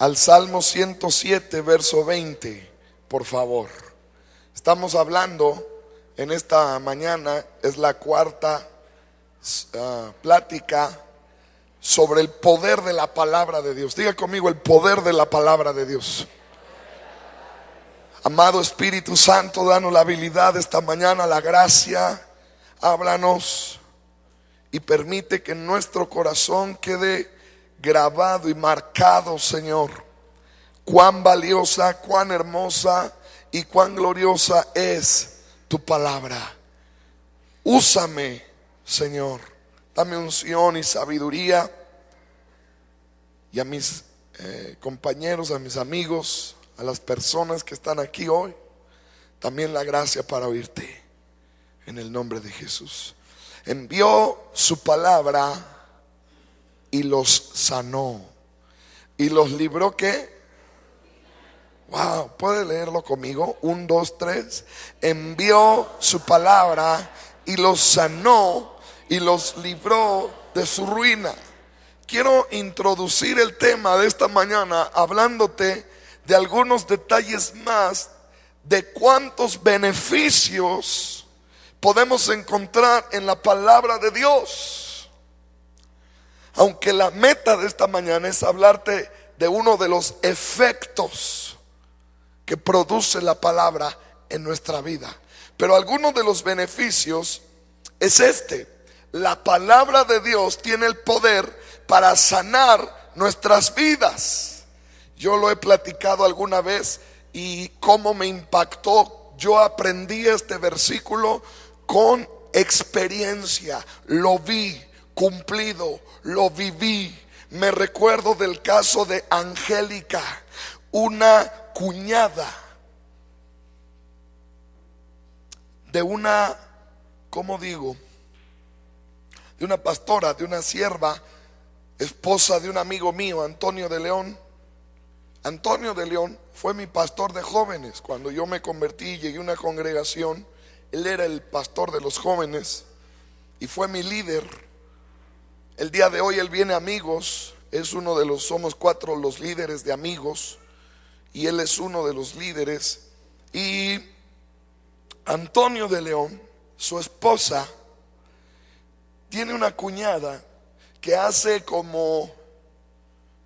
Al Salmo 107, verso 20, por favor. Estamos hablando en esta mañana, es la cuarta plática sobre el poder de la palabra de Dios. Diga conmigo, el poder de la palabra de Dios. Amado Espíritu Santo, danos la habilidad esta mañana, la gracia. Háblanos y permite que en nuestro corazón quede grabado y marcado, Señor, cuán valiosa, cuán hermosa y cuán gloriosa es tu palabra. Úsame, Señor, dame unción y sabiduría, y a mis compañeros, a mis amigos, a las personas que están aquí hoy, también la gracia para oírte, en el nombre de Jesús. Envió su palabra y los sanó. ¿Y los libró qué? Wow, ¿puede leerlo conmigo? 1, 2, 3. Envió su palabra y los sanó y los libró de su ruina. Quiero introducir el tema de esta mañana hablándote de algunos detalles más de cuántos beneficios podemos encontrar en la palabra de Dios. Aunque la meta de esta mañana es hablarte de uno de los efectos que produce la palabra en nuestra vida. Pero alguno de los beneficios es este: la palabra de Dios tiene el poder para sanar nuestras vidas. Yo lo he platicado alguna vez y cómo me impactó. Yo aprendí este versículo con experiencia, lo vi cumplido, lo viví. Me recuerdo del caso de Angélica, una cuñada de una, ¿cómo digo? De una pastora, de una sierva, esposa de un amigo mío, Antonio de León. Antonio de León fue mi pastor de jóvenes. Cuando yo me convertí y llegué a una congregación, él era el pastor de los jóvenes y fue mi líder. El día de hoy él viene a Amigos, es uno de los, somos 4 los líderes de Amigos, y él es uno de los líderes. Y Antonio de León, su esposa, tiene una cuñada que hace como,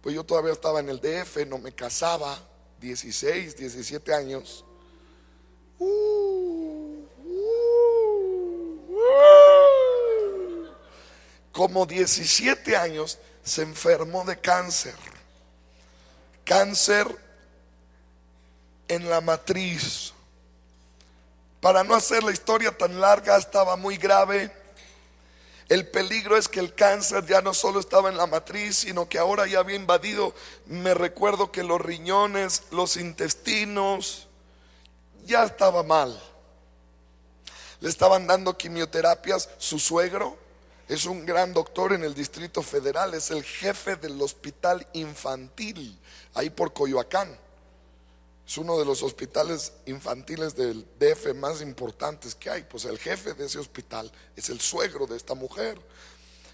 pues yo todavía estaba en el DF, no me casaba, 16, 17 años. Como 17 años se enfermó de cáncer. Cáncer en la matriz. Para no hacer la historia tan larga, estaba muy grave. El peligro es que el cáncer ya no solo estaba en la matriz, sino que ahora ya había invadido. Me recuerdo que los riñones, los intestinos, ya estaba mal. Le estaban dando quimioterapias. Su suegro es un gran doctor en el Distrito Federal, es el jefe del hospital infantil, ahí por Coyoacán. Es uno de los hospitales infantiles del DF más importantes que hay. Pues el jefe de ese hospital es el suegro de esta mujer.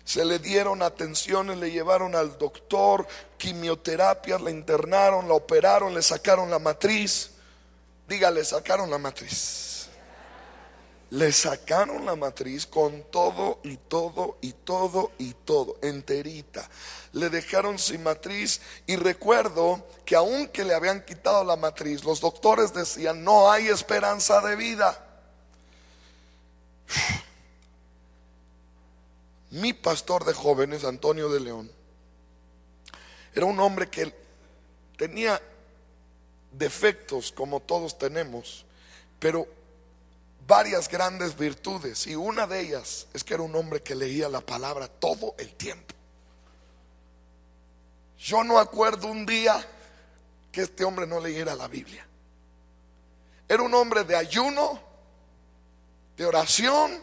Se le dieron atenciones, le llevaron al doctor, quimioterapias, la internaron, la operaron, le sacaron la matriz. Dígale, sacaron la matriz. Le sacaron la matriz con todo y todo y todo y todo, enterita. Le dejaron sin matriz, y recuerdo que aunque le habían quitado la matriz, los doctores decían: no hay esperanza de vida. Mi pastor de jóvenes, Antonio de León, era un hombre que tenía defectos como todos tenemos, pero varias grandes virtudes, y una de ellas es que era un hombre que leía la palabra todo el tiempo. Yo no acuerdo un día que este hombre no leyera la Biblia. Era un hombre de ayuno, de oración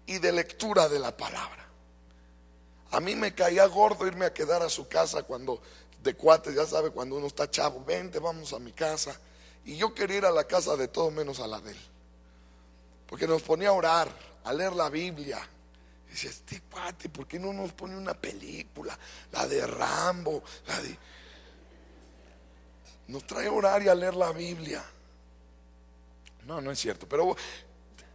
y de lectura de la palabra. A mí me caía gordo irme a quedar a su casa cuando, de cuates, ya sabe, cuando uno está chavo, vente, vamos a mi casa. Y yo quería ir a la casa de todo menos a la de él, porque nos ponía a orar, a leer la Biblia. Dice, este cuate, ¿por qué no nos pone una película? La de Rambo, nos trae horario a leer la Biblia. No, no es cierto. Pero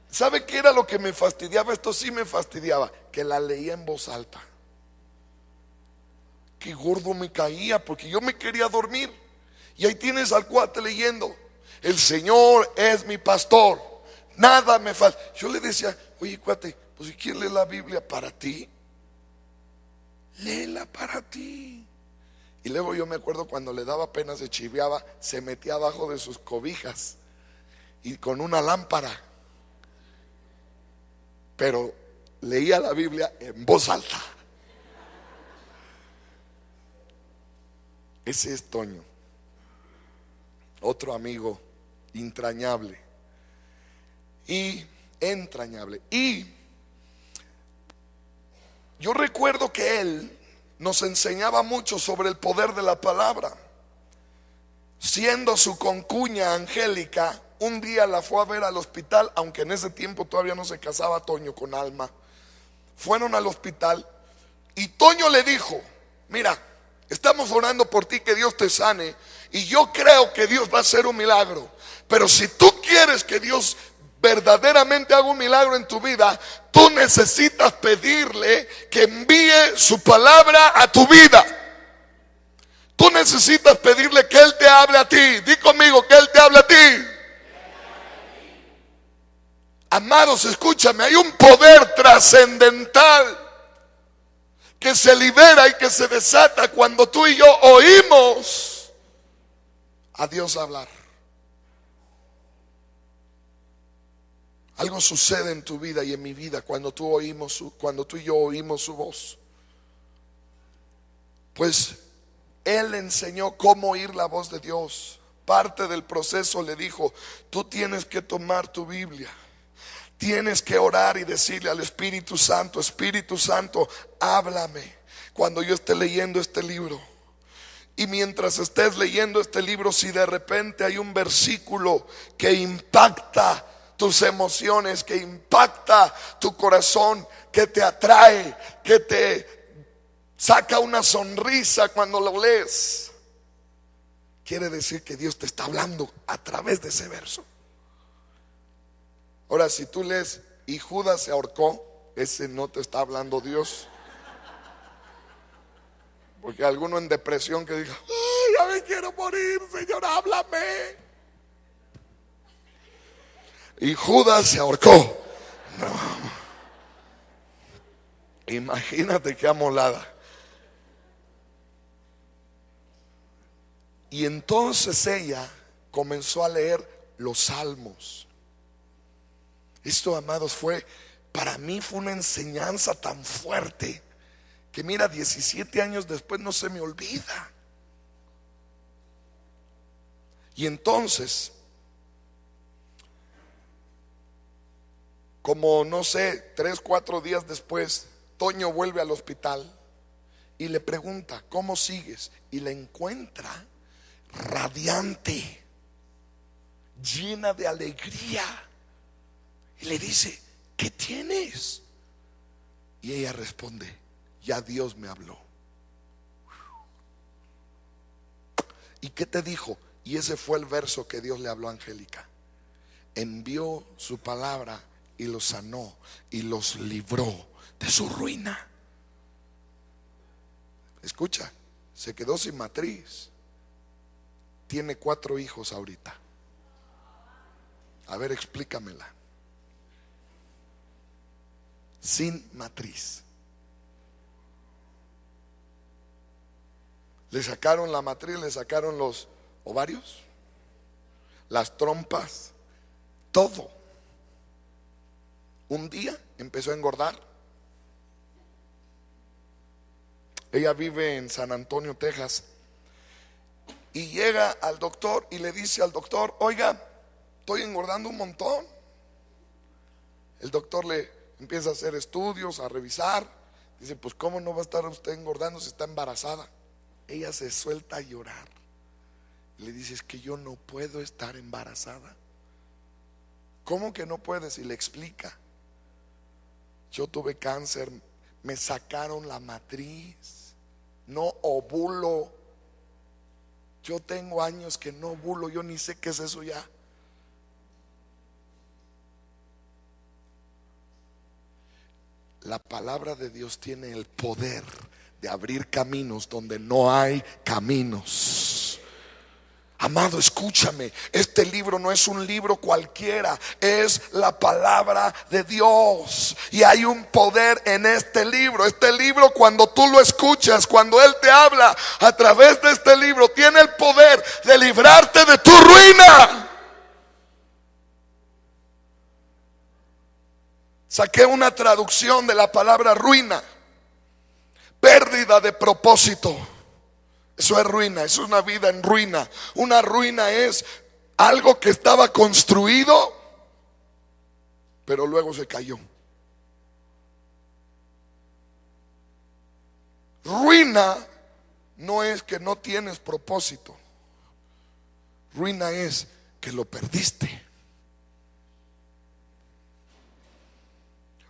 ¿sabe qué era lo que me fastidiaba? Esto sí me fastidiaba, que la leía en voz alta. Qué gordo me caía, porque yo me quería dormir. Y ahí tienes al cuate leyendo: el Señor es mi pastor, nada me falta. Yo le decía, oye cuate, pues si quieres leer la Biblia para ti, léela para ti. Y luego yo me acuerdo cuando le daba pena, se chiveaba, se metía abajo de sus cobijas y con una lámpara, pero leía la Biblia en voz alta. Ese es Toño, otro amigo entrañable y entrañable. Y yo recuerdo que él nos enseñaba mucho sobre el poder de la palabra. Siendo su concuña Angélica, un día la fue a ver al hospital, aunque en ese tiempo todavía no se casaba Toño con Alma. Fueron al hospital y Toño le dijo: mira, estamos orando por ti, que Dios te sane, y yo creo que Dios va a hacer un milagro, pero si tú quieres que Dios verdaderamente haga un milagro en tu vida, tú necesitas pedirle que envíe su palabra a tu vida. Tú necesitas pedirle que Él te hable a ti. Di conmigo, que Él te hable a ti. Amados, escúchame, hay un poder trascendental que se libera y que se desata cuando tú y yo oímos a Dios hablar. Algo sucede en tu vida y en mi vida cuando tú y yo oímos su voz. Pues Él enseñó cómo oír la voz de Dios. Parte del proceso le dijo: tú tienes que tomar tu Biblia, tienes que orar y decirle al Espíritu Santo: Espíritu Santo, háblame cuando yo esté leyendo este libro. Y mientras estés leyendo este libro, si de repente hay un versículo que impacta tus emociones, que impacta tu corazón, que te atrae, que te saca una sonrisa cuando lo lees, quiere decir que Dios te está hablando a través de ese verso. Ahora, si tú lees y Judas se ahorcó, ese no te está hablando Dios. Porque alguno en depresión que diga: ay, ya me quiero morir, Señor, háblame. Y Judas se ahorcó. No. Imagínate qué amolada. Y entonces ella comenzó a leer los salmos. Esto, amados, para mí fue una enseñanza tan fuerte que mira, 17 años después no se me olvida. Y entonces, como no sé, 3, 4 días después, Toño vuelve al hospital y le pregunta: ¿cómo sigues? Y la encuentra radiante, llena de alegría, y le dice: ¿qué tienes? Y ella responde: ya Dios me habló. ¿Y qué te dijo? Y ese fue el verso que Dios le habló a Angélica. Envió su palabra y los sanó y los libró de su ruina. Escucha, se quedó sin matriz. Tiene 4 hijos ahorita. A ver, explícamela. Sin matriz. Le sacaron la matriz, le sacaron los ovarios, las trompas, todo. Un día empezó a engordar. Ella vive en San Antonio, Texas. Y llega al doctor y le dice al doctor: oiga, estoy engordando un montón. El doctor le empieza a hacer estudios, a revisar. Dice: pues ¿cómo no va a estar usted engordando si está embarazada? Ella se suelta a llorar. Le dice: es que yo no puedo estar embarazada. ¿Cómo que no puedes? Y le explica: Yo tuve cáncer, me sacaron la matriz, no ovulo. Yo tengo años que no ovulo, yo ni sé qué es eso ya. La palabra de Dios tiene el poder de abrir caminos donde no hay caminos. Amado, escúchame, este libro no es un libro cualquiera, es la palabra de Dios. Y hay un poder en este libro. Este libro, cuando tú lo escuchas, cuando Él te habla a través de este libro, tiene el poder de librarte de tu ruina. Saqué una traducción de la palabra ruina: pérdida de propósito. Eso es ruina, eso es una vida en ruina. Una ruina es algo que estaba construido, pero luego se cayó. Ruina no es que no tienes propósito. Ruina es que lo perdiste.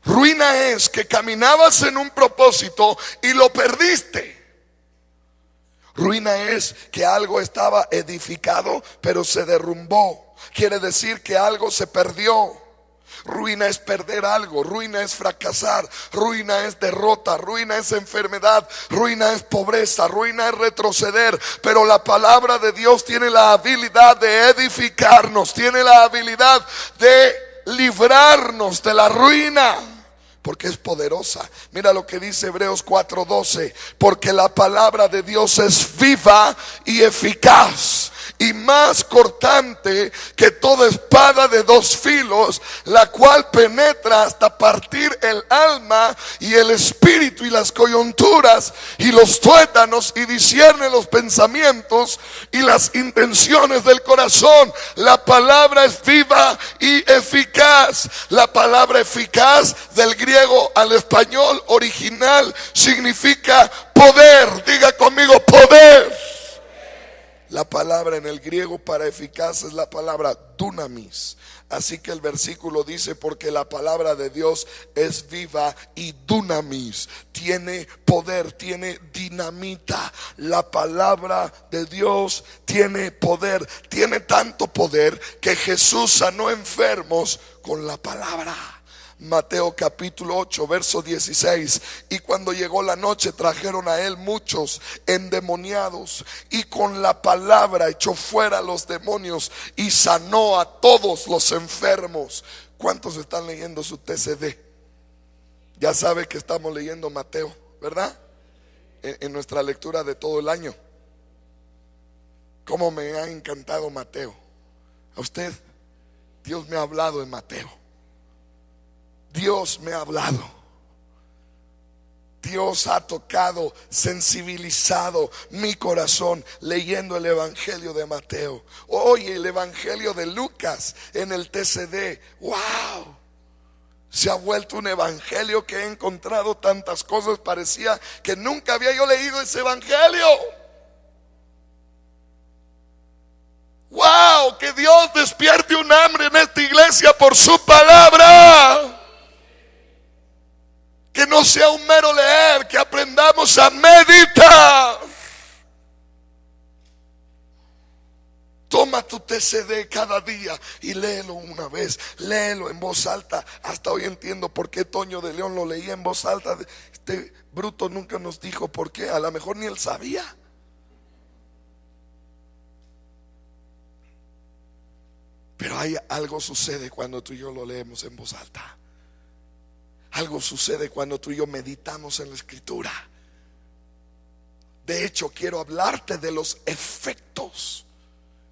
Ruina es que caminabas en un propósito y lo perdiste. Ruina es que algo estaba edificado pero se derrumbó. Quiere decir que algo se perdió. Ruina es perder algo, ruina es fracasar, ruina es derrota, ruina es enfermedad, ruina es pobreza, ruina es retroceder. Pero la palabra de Dios tiene la habilidad de edificarnos, tiene la habilidad de librarnos de la ruina, porque es poderosa. Mira lo que dice Hebreos 4:12: porque la palabra de Dios es viva y eficaz, y más cortante que toda espada de dos filos, la cual penetra hasta partir el alma y el espíritu y las coyunturas y los tuétanos, y discierne los pensamientos y las intenciones del corazón. La palabra es viva y eficaz. La palabra eficaz, del griego al español original, significa poder. Diga conmigo: poder. La palabra en el griego para eficaz es la palabra dunamis. Así que el versículo dice: porque la palabra de Dios es viva y dunamis, tiene poder, tiene dinamita. La palabra de Dios tiene poder, tiene tanto poder que Jesús sanó enfermos con la palabra. Mateo capítulo 8 verso 16: y cuando llegó la noche trajeron a él muchos endemoniados, y con la palabra echó fuera los demonios y sanó a todos los enfermos. ¿Cuántos están leyendo su TCD? Ya sabe que estamos leyendo Mateo, ¿verdad? En nuestra lectura de todo el año. ¿Cómo me ha encantado Mateo? A usted, Dios me ha hablado en Mateo. Dios me ha hablado. Dios ha tocado, sensibilizado mi corazón leyendo el evangelio de Mateo. Hoy el evangelio de Lucas en el TCD. ¡Wow! Se ha vuelto un evangelio que he encontrado tantas cosas. Parecía que nunca había yo leído ese evangelio. ¡Wow! Que Dios despierte un hambre en esta iglesia por su palabra. Que no sea un mero leer, que aprendamos a meditar. Toma tu TCD cada día y léelo una vez, léelo en voz alta. Hasta hoy entiendo por qué Toño de León lo leía en voz alta. Este bruto nunca nos dijo por qué, a lo mejor ni él sabía. Pero hay algo sucede cuando tú y yo lo leemos en voz alta. Algo sucede cuando tú y yo meditamos en la escritura. De hecho, quiero hablarte de los efectos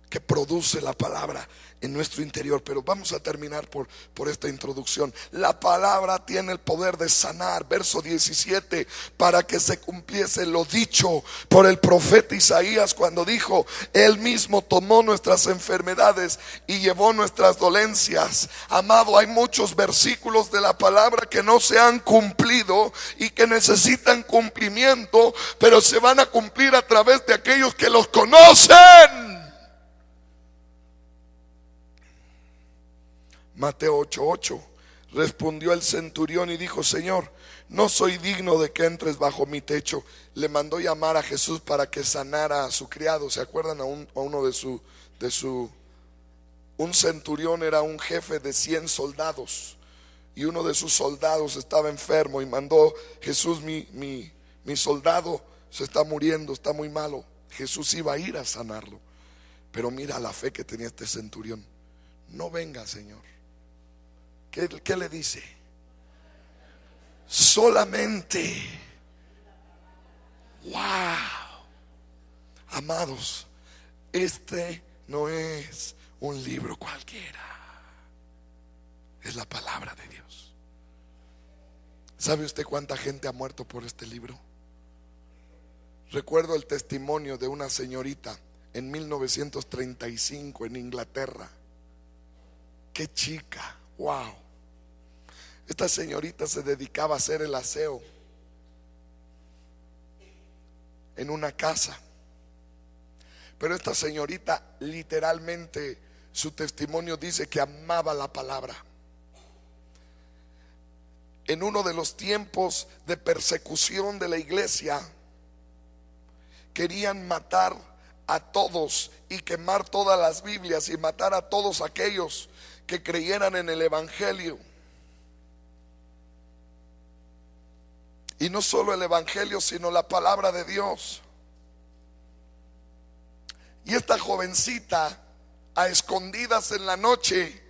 que produce la palabra en nuestro interior. Pero vamos a terminar por esta introducción. La palabra tiene el poder de sanar. Verso 17: para que se cumpliese lo dicho por el profeta Isaías cuando dijo: Él mismo tomó nuestras enfermedades y llevó nuestras dolencias. Amado, hay muchos versículos de la palabra que no se han cumplido y que necesitan cumplimiento, pero se van a cumplir a través de aquellos que los conocen. Mateo 8:8: Respondió el centurión y dijo: Señor, no soy digno de que entres bajo mi techo. Le mandó llamar a Jesús para que sanara a su criado. ¿Se acuerdan? A uno un centurión era un jefe de 100 soldados, y uno de sus soldados estaba enfermo, y mandó: Jesús, mi soldado se está muriendo, está muy malo. Jesús iba a ir a sanarlo, pero mira la fe que tenía este centurión. No venga, Señor. ¿Qué le dice? Solamente. Wow. Amados, este no es un libro cualquiera, es la palabra de Dios. ¿Sabe usted cuánta gente ha muerto por este libro? Recuerdo el testimonio de una señorita en 1935 en Inglaterra. Qué chica, wow. Esta señorita se dedicaba a hacer el aseo en una casa. Pero esta señorita, literalmente, su testimonio dice que amaba la palabra. En uno de los tiempos de persecución de la iglesia, querían matar a todos y quemar todas las Biblias y matar a todos aquellos que creyeran en el evangelio. Y no solo el evangelio, sino la palabra de Dios. Y esta jovencita, a escondidas en la noche,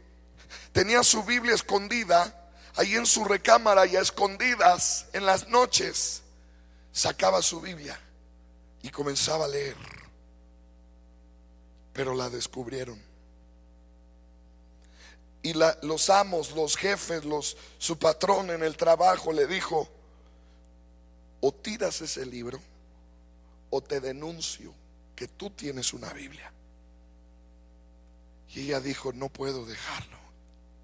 tenía su Biblia escondida ahí en su recámara, y a escondidas en las noches sacaba su Biblia y comenzaba a leer. Pero la descubrieron. Y los amos, los jefes, su patrón en el trabajo le dijo: o tiras ese libro o te denuncio que tú tienes una Biblia. Y ella dijo: no puedo dejarlo.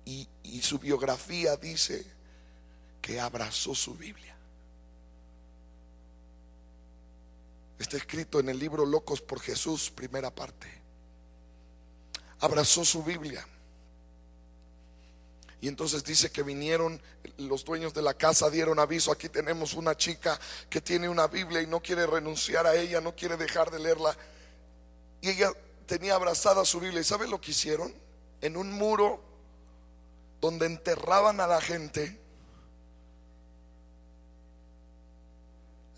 Y su biografía dice que abrazó su Biblia. Está escrito en el libro Locos por Jesús, primera parte. Abrazó su Biblia. Y entonces dice que vinieron los dueños de la casa, dieron aviso: aquí tenemos una chica que tiene una Biblia y no quiere renunciar a ella, no quiere dejar de leerla. Y ella tenía abrazada su Biblia. ¿Y sabe lo que hicieron? En un muro donde enterraban a la gente,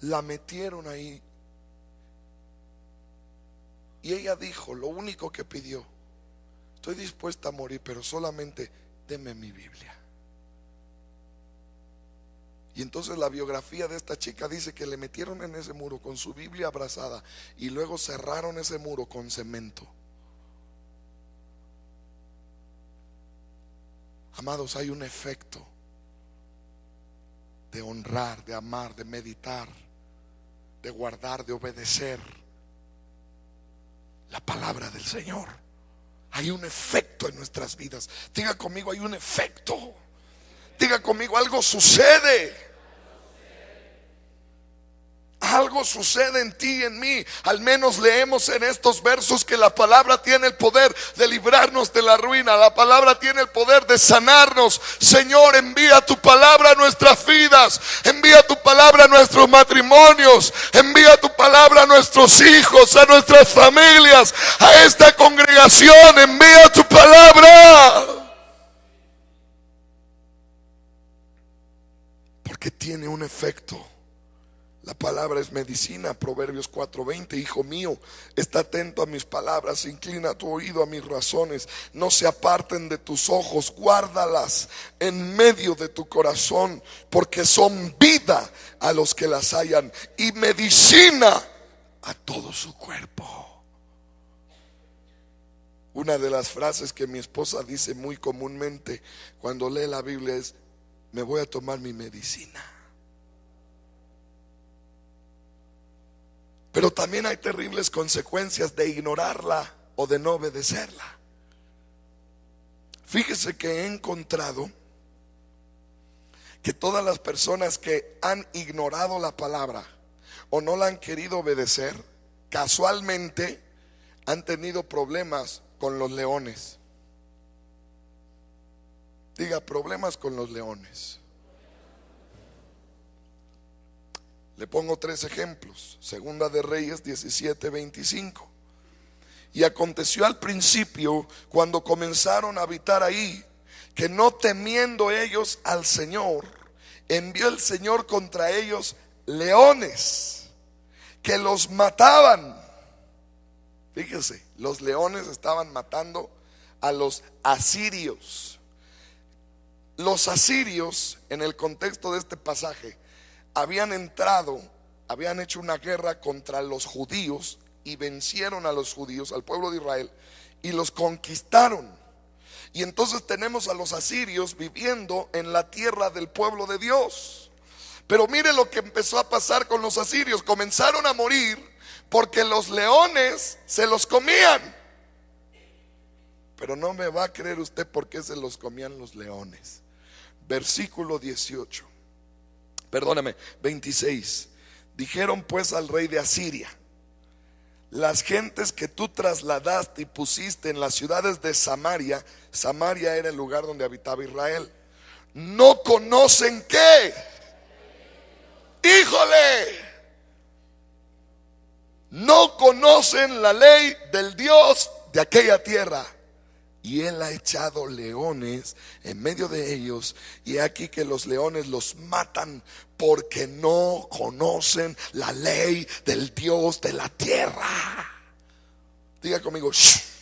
la metieron ahí. Y ella dijo, lo único que pidió: estoy dispuesta a morir, pero solamente deme mi Biblia. Y entonces la biografía de esta chica dice que le metieron en ese muro con su Biblia abrazada, y luego cerraron ese muro con cemento. Amados, hay un efecto de honrar, de amar, de meditar, de guardar, de obedecer la palabra del Señor. Hay un efecto en nuestras vidas. Diga conmigo: hay un efecto. Diga conmigo: algo sucede. Algo sucede en ti y en mí. Al menos leemos en estos versos que la palabra tiene el poder de librarnos de la ruina. La palabra tiene el poder de sanarnos. Señor, envía tu palabra a nuestras vidas. Envía tu palabra a nuestros matrimonios. Envía tu palabra a nuestros hijos, a nuestras familias, a esta congregación. Envía tu palabra, porque tiene un efecto. La palabra es medicina. Proverbios 4:20. Hijo mío, está atento a mis palabras, inclina tu oído a mis razones. No se aparten de tus ojos, guárdalas en medio de tu corazón, porque son vida a los que las hallan y medicina a todo su cuerpo. Una de las frases que mi esposa dice muy comúnmente cuando lee la Biblia es: me voy a tomar mi medicina. Pero también hay terribles consecuencias de ignorarla o de no obedecerla. Fíjese que he encontrado que todas las personas que han ignorado la palabra o no la han querido obedecer, casualmente han tenido problemas con los leones. Diga, problemas con los leones. Le pongo 3 ejemplos. Segunda de Reyes 17:25. Y aconteció al principio, cuando comenzaron a habitar ahí, que no temiendo ellos al Señor, envió el Señor contra ellos leones que los mataban. Fíjese, los leones estaban matando a los asirios. Los asirios, en el contexto de este pasaje, habían hecho una guerra contra los judíos y vencieron a los judíos, al pueblo de Israel, y los conquistaron. Y entonces tenemos a los asirios viviendo en la tierra del pueblo de Dios. Pero mire lo que empezó a pasar con los asirios. Comenzaron a morir porque los leones se los comían. Pero no me va a creer usted por qué se los comían los leones. Versículo 26. Dijeron pues al rey de Asiria: las gentes que tú trasladaste y pusiste en las ciudades de Samaria, Samaria era el lugar donde habitaba Israel, ¿no conocen qué? Híjole, no conocen la ley del Dios de aquella tierra. Y él ha echado leones en medio de ellos, y aquí que los leones los matan porque no conocen la ley del Dios de la tierra. Diga conmigo, shh.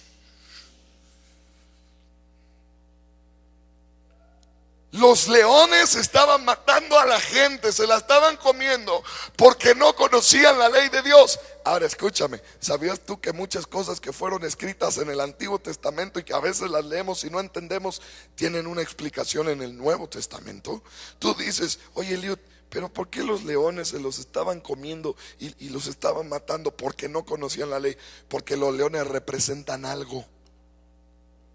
Los leones estaban matando a la gente, se la estaban comiendo porque no conocían la ley de Dios. Ahora escúchame, ¿sabías tú que muchas cosas que fueron escritas en el Antiguo Testamento y que a veces las leemos y no entendemos, tienen una explicación en el Nuevo Testamento? Tú dices, oye Eliud, pero ¿por qué los leones se los estaban comiendo y los estaban matando? Porque no conocían la ley. Porque los leones representan algo.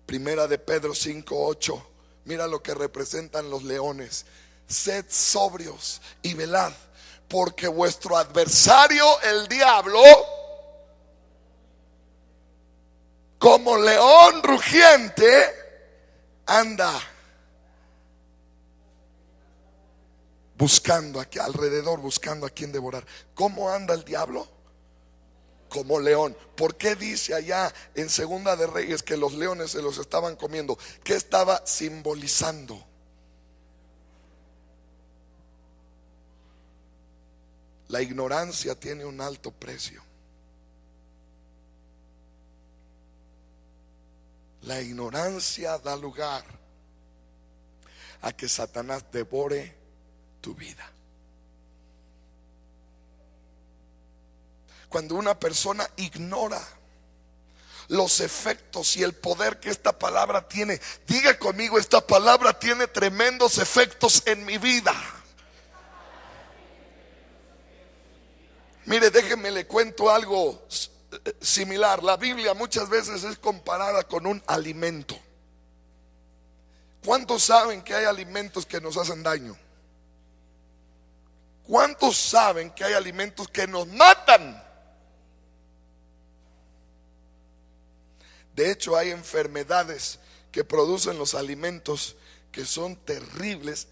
Primera de Pedro 5:8. Mira lo que representan los leones. Sed sobrios y velad, porque vuestro adversario el diablo, como león rugiente, anda buscando aquí alrededor, buscando a quien devorar. ¿Cómo anda el diablo? Como león. ¿Por qué dice allá en Segunda de Reyes que los leones se los estaban comiendo? ¿Qué estaba simbolizando? La ignorancia tiene un alto precio. La ignorancia da lugar a que Satanás devore tu vida. Cuando una persona ignora los efectos y el poder que esta palabra tiene, diga conmigo, esta palabra tiene tremendos efectos en mi vida. Mire, déjeme le cuento algo similar. La Biblia muchas veces es comparada con un alimento. ¿Cuántos saben que hay alimentos que nos hacen daño? ¿Cuántos saben que hay alimentos que nos matan? De hecho, hay enfermedades que producen los alimentos que son terribles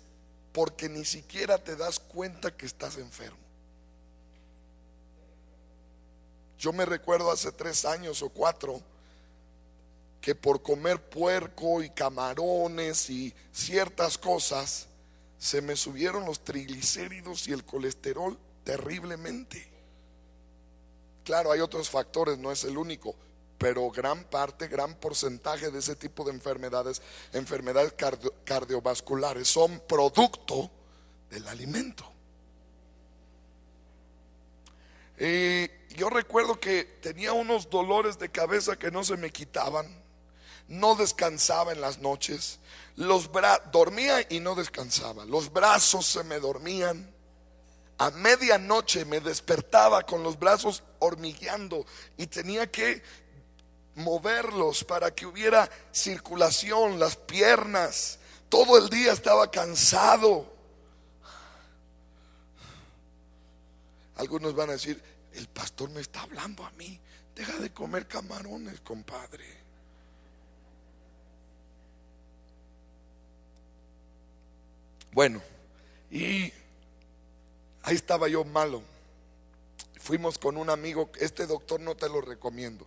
porque ni siquiera te das cuenta que estás enfermo. Yo me recuerdo hace 3 años o 4 que por comer puerco y camarones y ciertas cosas se me subieron los triglicéridos y el colesterol terriblemente. Claro, hay otros factores, no es el único, pero gran porcentaje de ese tipo de enfermedades cardiovasculares son producto del alimento. Yo recuerdo que tenía unos dolores de cabeza que no se me quitaban. No descansaba en las noches. Dormía y no descansaba. Los brazos se me dormían. A medianoche me despertaba con los brazos hormigueando y tenía que moverlos para que hubiera circulación, las piernas. Todo el día estaba cansado. Algunos van a decir, el pastor me está hablando a mí. Deja de comer camarones, compadre. Bueno, y ahí estaba yo malo. Fuimos con un amigo. Este doctor no te lo recomiendo,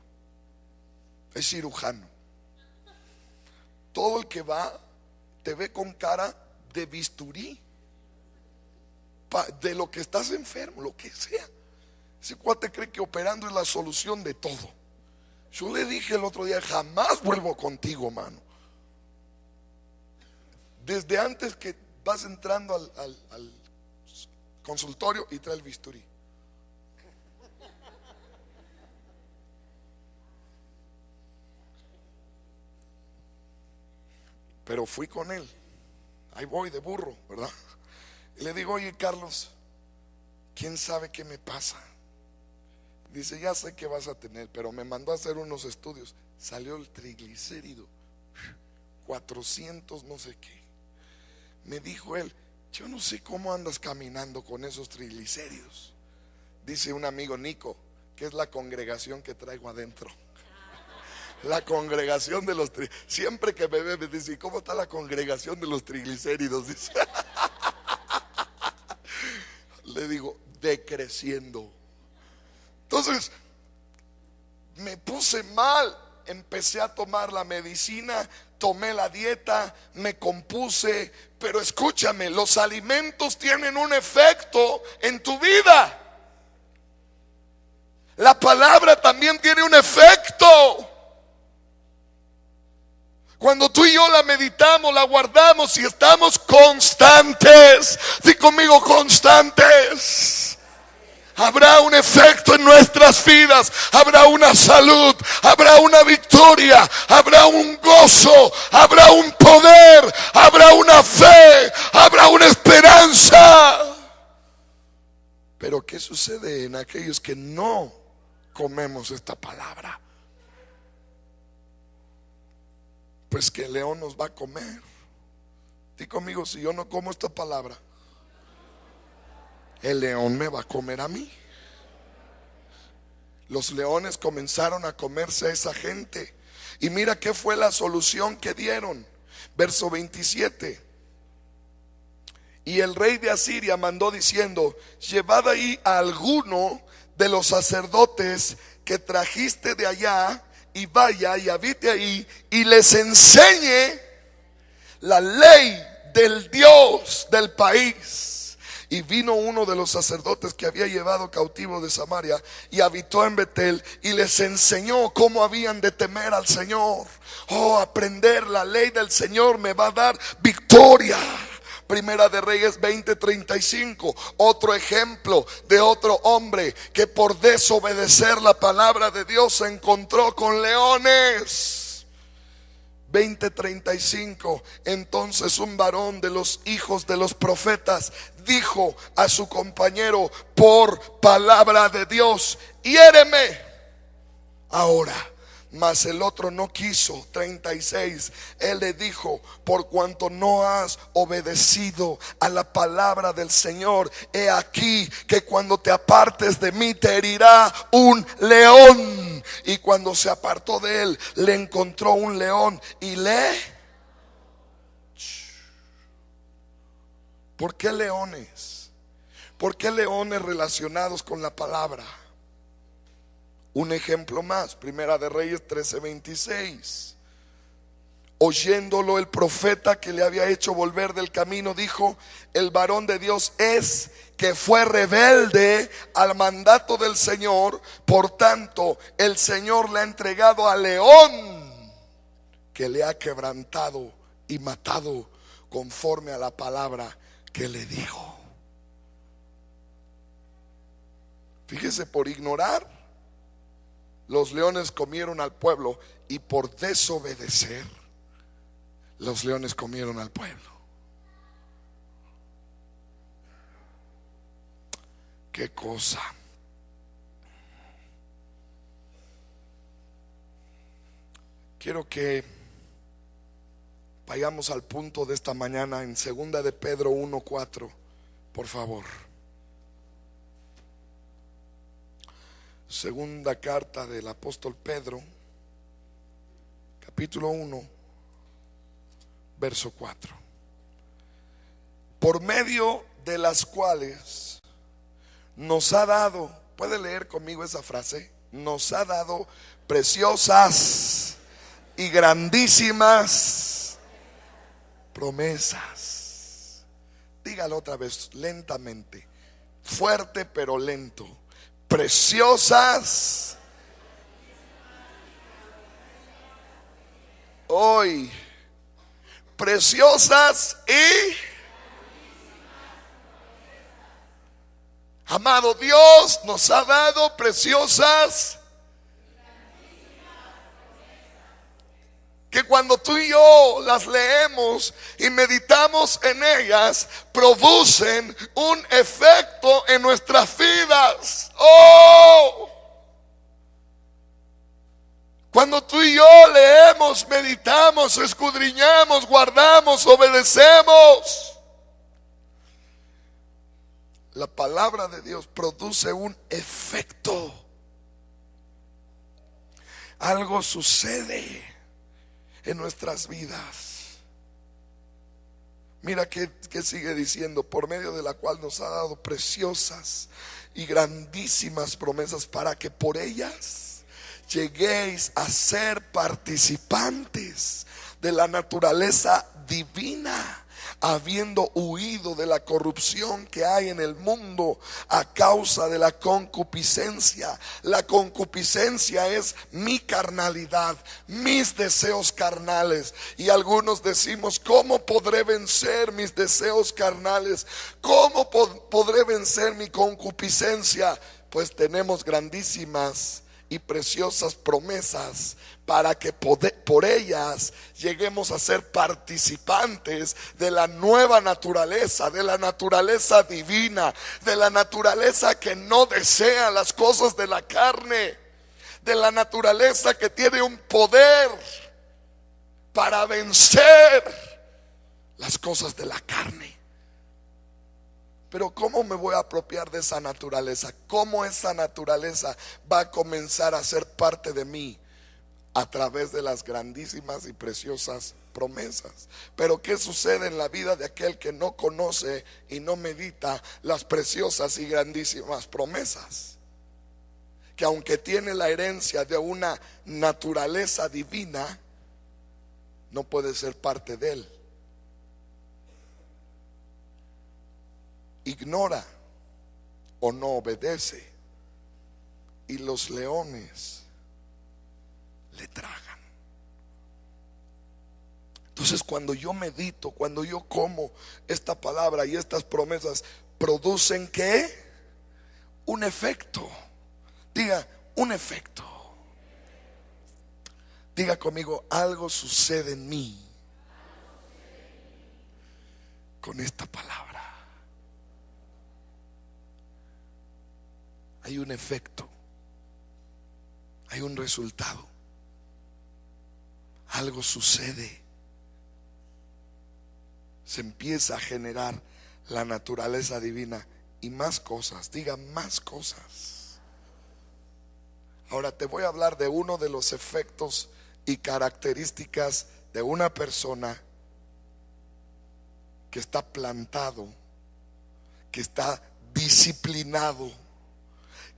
es cirujano. Todo el que va te ve con cara de bisturí, de lo que estás enfermo, lo que sea. Ese cuate cree que operando es la solución de todo. Yo le dije el otro día: jamás vuelvo contigo, mano. Desde antes que vas entrando al consultorio y trae el bisturí. Pero fui con él. Ahí voy de burro, ¿verdad? Y le digo: oye, Carlos, ¿quién sabe qué me pasa? Dice: ya sé que vas a tener, pero me mandó a hacer unos estudios. Salió el triglicérido 400 no sé qué. Me dijo él: yo no sé cómo andas caminando con esos triglicéridos. Dice un amigo: Nico, que es la congregación que traigo adentro. La congregación de los triglicéridos. Siempre que me ve me dice: ¿cómo está la congregación de los triglicéridos? Dice. Le digo: decreciendo. Entonces me puse mal. Empecé a tomar la medicina, tomé la dieta, me compuse. Pero escúchame, los alimentos tienen un efecto en tu vida. La palabra también tiene un efecto. Cuando tú y yo la meditamos, la guardamos y estamos constantes. Di conmigo: constantes. Habrá un efecto en nuestras vidas. Habrá una salud, habrá una victoria, habrá un gozo, habrá un poder, habrá una fe, habrá una esperanza. Pero ¿qué sucede en aquellos que no comemos esta palabra? Pues que el león nos va a comer. Di conmigo: si yo no como esta palabra, el león me va a comer a mí. Los leones comenzaron a comerse a esa gente. Y mira qué fue la solución que dieron. Verso 27. Y el rey de Asiria mandó diciendo: llevad ahí a alguno de los sacerdotes que trajiste de allá, y vaya y habite ahí, y les enseñe la ley del Dios del país. Y vino uno de los sacerdotes que había llevado cautivo de Samaria y habitó en Betel, y les enseñó cómo habían de temer al Señor. Oh, aprender la ley del Señor me va a dar victoria. Primera de Reyes 20:35. Otro ejemplo de otro hombre que por desobedecer la palabra de Dios se encontró con leones. 20:35. Entonces un varón de los hijos de los profetas dijo a su compañero por palabra de Dios: hiéreme ahora. Mas el otro no quiso. 36. Él le dijo: por cuanto no has obedecido a la palabra del Señor, he aquí que cuando te apartes de mí te herirá un león. Y cuando se apartó de él, le encontró un león y le... ¿Por qué leones? ¿Por qué leones relacionados con la palabra? Un ejemplo más, Primera de Reyes 13:26. Oyéndolo el profeta que le había hecho volver del camino, dijo: el varón de Dios es que fue rebelde al mandato del Señor, por tanto el Señor le ha entregado al león, que le ha quebrantado y matado conforme a la palabra que le dijo. Fíjese, por ignorar, los leones comieron al pueblo, y por desobedecer, los leones comieron al pueblo. Qué cosa. Quiero que vayamos al punto de esta mañana en segunda de Pedro 1:4, por favor. Segunda carta del apóstol Pedro, capítulo 1, verso 4. por medio de las cuales nos ha dado, ¿puede leer conmigo esa frase? Nos ha dado preciosas y grandísimas promesas. Dígalo otra vez, lentamente, fuerte pero lento. Preciosas hoy, preciosas y amado, Dios nos ha dado preciosas que cuando tú y yo las leemos y meditamos en ellas, producen un efecto en nuestras vidas. Oh, cuando tú y yo leemos, meditamos, escudriñamos, guardamos, obedecemos, la palabra de Dios produce un efecto. Algo sucede en nuestras vidas. Mira que sigue diciendo, por medio de la cual nos ha dado preciosas y grandísimas promesas, para que por ellas lleguéis a ser participantes de la naturaleza divina, habiendo huido de la corrupción que hay en el mundo a causa de la concupiscencia. La concupiscencia es mi carnalidad, mis deseos carnales. Y algunos decimos, ¿cómo podré vencer mis deseos carnales? ¿Cómo podré vencer mi concupiscencia? Pues tenemos grandísimas y preciosas promesas para que por ellas lleguemos a ser participantes de la nueva naturaleza, de la naturaleza divina, de la naturaleza que no desea las cosas de la carne, de la naturaleza que tiene un poder para vencer las cosas de la carne. Pero ¿cómo me voy a apropiar de esa naturaleza? ¿Cómo esa naturaleza va a comenzar a ser parte de mí? A través de las grandísimas y preciosas promesas. Pero ¿qué sucede en la vida de aquel que no conoce y no medita las preciosas y grandísimas promesas? Que aunque tiene la herencia de una naturaleza divina, no puede ser parte de él. Ignora o no obedece, y los leones le tragan. Entonces, cuando yo medito, cuando yo como esta palabra y estas promesas, producen ¿qué? Un efecto. Diga, un efecto. Diga conmigo, algo sucede en mí con esta palabra. Hay un efecto, hay un resultado, algo sucede, se empieza a generar la naturaleza divina y más cosas. Diga, más cosas. Ahora te voy a hablar de uno de los efectos y características de una persona que está plantado, que está disciplinado,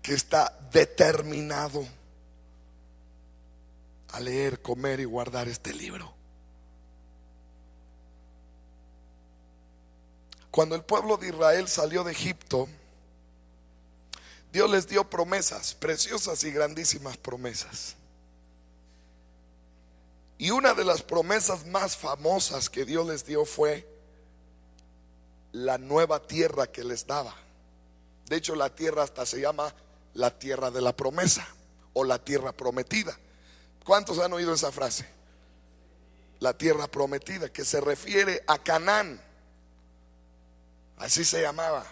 que está determinado a leer, comer y guardar este libro. Cuando el pueblo de Israel salió de Egipto, Dios les dio promesas, preciosas y grandísimas promesas. Y una de las promesas más famosas que Dios les dio fue la nueva tierra que les daba. De hecho, la tierra hasta se llama la tierra de la promesa o la tierra prometida. ¿Cuántos han oído esa frase? La tierra prometida, que se refiere a Canaán. Así se llamaba.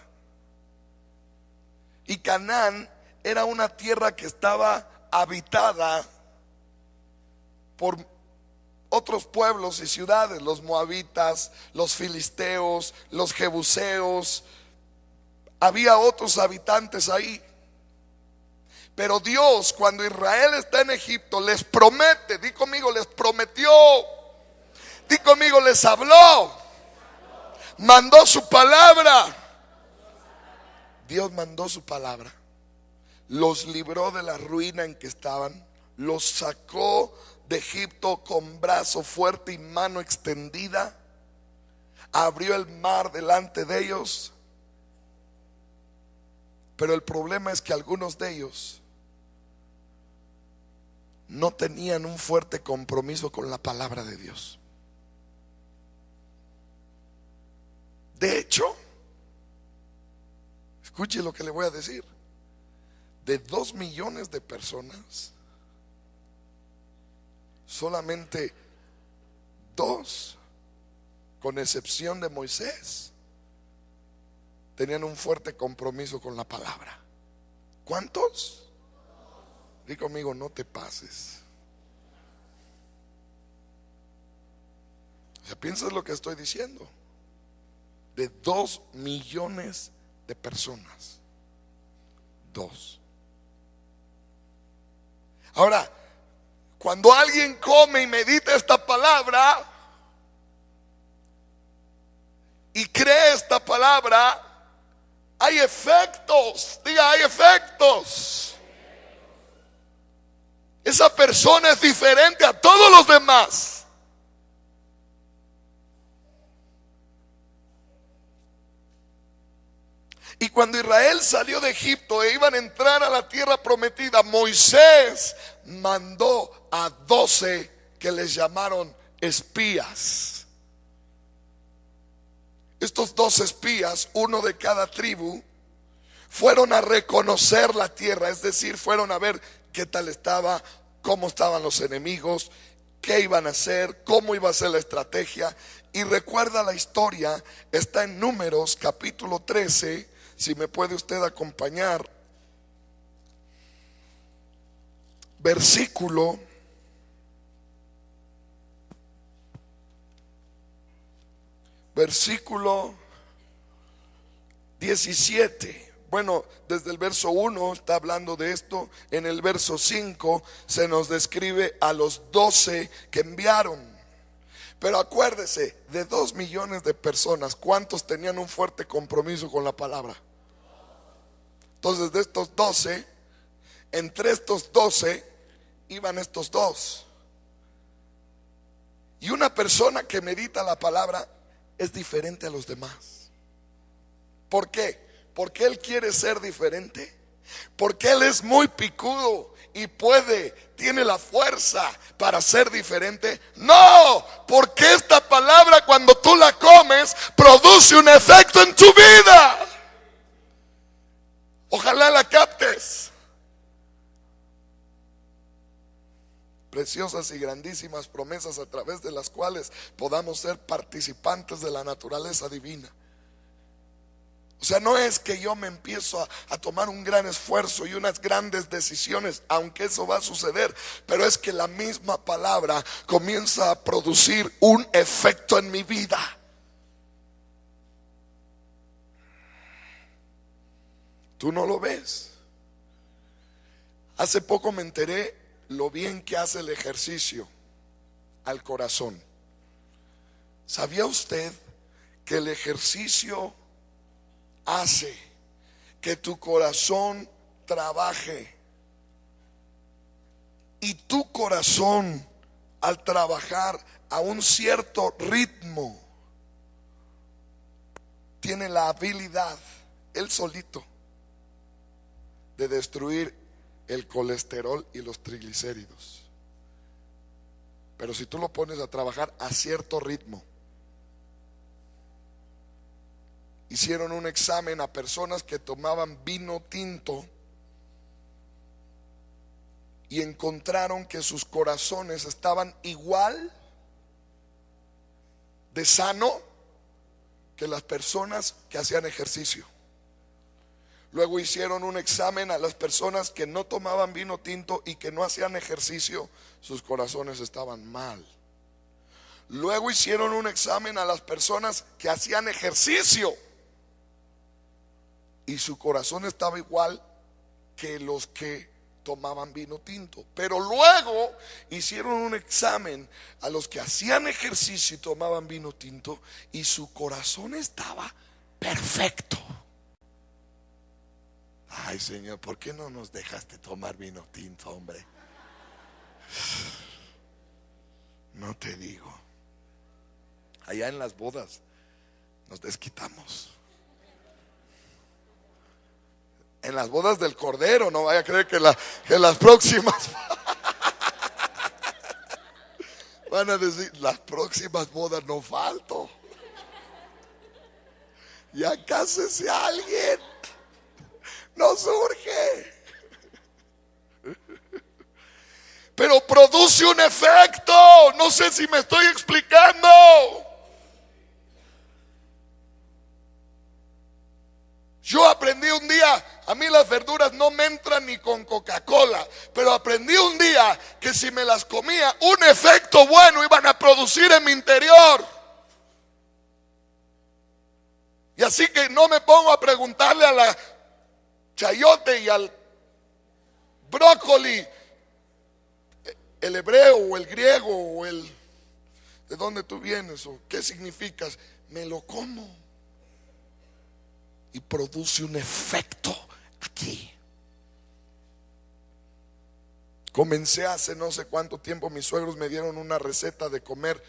Y Canaán era una tierra que estaba habitada por otros pueblos y ciudades, los moabitas, los filisteos, los jebuseos. Había otros habitantes ahí. Pero Dios, cuando Israel está en Egipto, les promete, di conmigo, les prometió, di conmigo, les habló. mandó su palabra. Dios mandó su palabra. Los libró de la ruina en que estaban. Los sacó de Egipto con brazo fuerte y mano extendida. Abrió el mar delante de ellos. Pero el problema es que algunos de ellos no tenían un fuerte compromiso con la palabra de Dios. De hecho, escuche lo que le voy a decir. De 2 millones de personas, solamente 2, con excepción de Moisés, tenían un fuerte compromiso con la palabra. ¿Cuántos? Di conmigo, no te pases. O sea, ¿piensas lo que estoy diciendo? De 2 millones de personas, 2. Ahora, cuando alguien come y medita esta palabra y cree esta palabra, hay efectos. Diga, hay efectos. Esa persona es diferente a todos los demás. Y cuando Israel salió de Egipto e iban a entrar a la tierra prometida, Moisés mandó a 12 que les llamaron espías. Estos 12 espías, uno de cada tribu, fueron a reconocer la tierra, es decir, fueron a ver qué tal estaba, cómo estaban los enemigos, qué iban a hacer, cómo iba a ser la estrategia. Y recuerda la historia, está en Números capítulo 13. Si me puede usted acompañar, versículo 17. Bueno, desde el verso 1 está hablando de esto. En el verso 5 se nos describe a los 12 que enviaron. Pero acuérdese, de 2 millones de personas, ¿cuántos tenían un fuerte compromiso con la palabra? Entonces, de estos 12, entre estos 12 iban estos 2. Y una persona que medita la palabra es diferente a los demás. ¿Por qué? Porque él quiere ser diferente. Porque él es muy picudo y tiene la fuerza para ser diferente. No, porque esta palabra, cuando tú la comes, produce un efecto en tu vida. Ojalá la captes. Preciosas y grandísimas promesas a través de las cuales podamos ser participantes de la naturaleza divina. O sea, no es que yo me empiezo a tomar un gran esfuerzo y unas grandes decisiones, aunque eso va a suceder, pero es que la misma palabra comienza a producir un efecto en mi vida. Tú no lo ves. Hace poco me enteré lo bien que hace el ejercicio al corazón. ¿Sabía usted que el ejercicio hace que tu corazón trabaje? Y tu corazón, al trabajar a un cierto ritmo, tiene la habilidad, él solito, de destruir el colesterol y los triglicéridos. Pero si tú lo pones a trabajar a cierto ritmo. Hicieron un examen a personas que tomaban vino tinto y encontraron que sus corazones estaban igual de sano que las personas que hacían ejercicio. Luego hicieron un examen a las personas que no tomaban vino tinto y que no hacían ejercicio, sus corazones estaban mal. Luego hicieron un examen a las personas que hacían ejercicio y su corazón estaba igual que los que tomaban vino tinto. Pero luego hicieron un examen a los que hacían ejercicio y tomaban vino tinto, y su corazón estaba perfecto. Ay, Señor, ¿por qué no nos dejaste tomar vino tinto, hombre? No te digo. Allá en las bodas nos desquitamos. En las bodas del Cordero, no vaya a creer que las próximas van a decir, las próximas bodas no falto. Ya cásese a alguien. No surge. Pero produce un efecto. No sé si me estoy explicando. Yo aprendí un día, a mí las verduras no me entran ni con Coca-Cola, pero aprendí un día que si me las comía, un efecto bueno iban a producir en mi interior. Y así que no me pongo a preguntarle a la chayote y al brócoli, el hebreo o el griego o el de dónde tú vienes o qué significas. Me lo como y produce un efecto aquí. Comencé hace no sé cuánto tiempo, mis suegros me dieron una receta de comer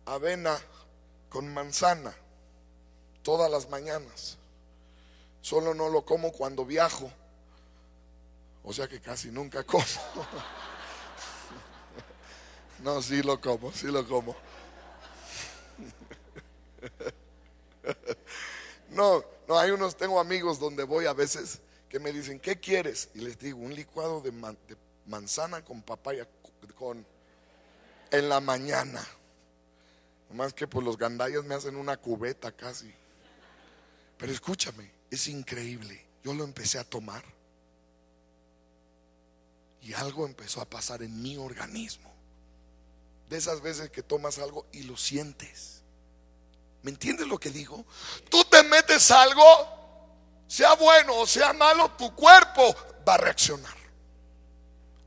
avena con manzana todas las mañanas. Solo no lo como cuando viajo, o sea que casi nunca como. No, sí lo como, sí lo como. No, tengo amigos donde voy a veces que me dicen, ¿qué quieres? Y les digo, un licuado de manzana con papaya en la mañana. Nomás que pues los gandayas me hacen una cubeta casi. Pero escúchame, es increíble. Yo lo empecé a tomar y algo empezó a pasar en mi organismo. De esas veces que tomas algo y lo sientes. ¿Me entiendes lo que digo? Tú te metes algo, sea bueno o sea malo, tu cuerpo va a reaccionar.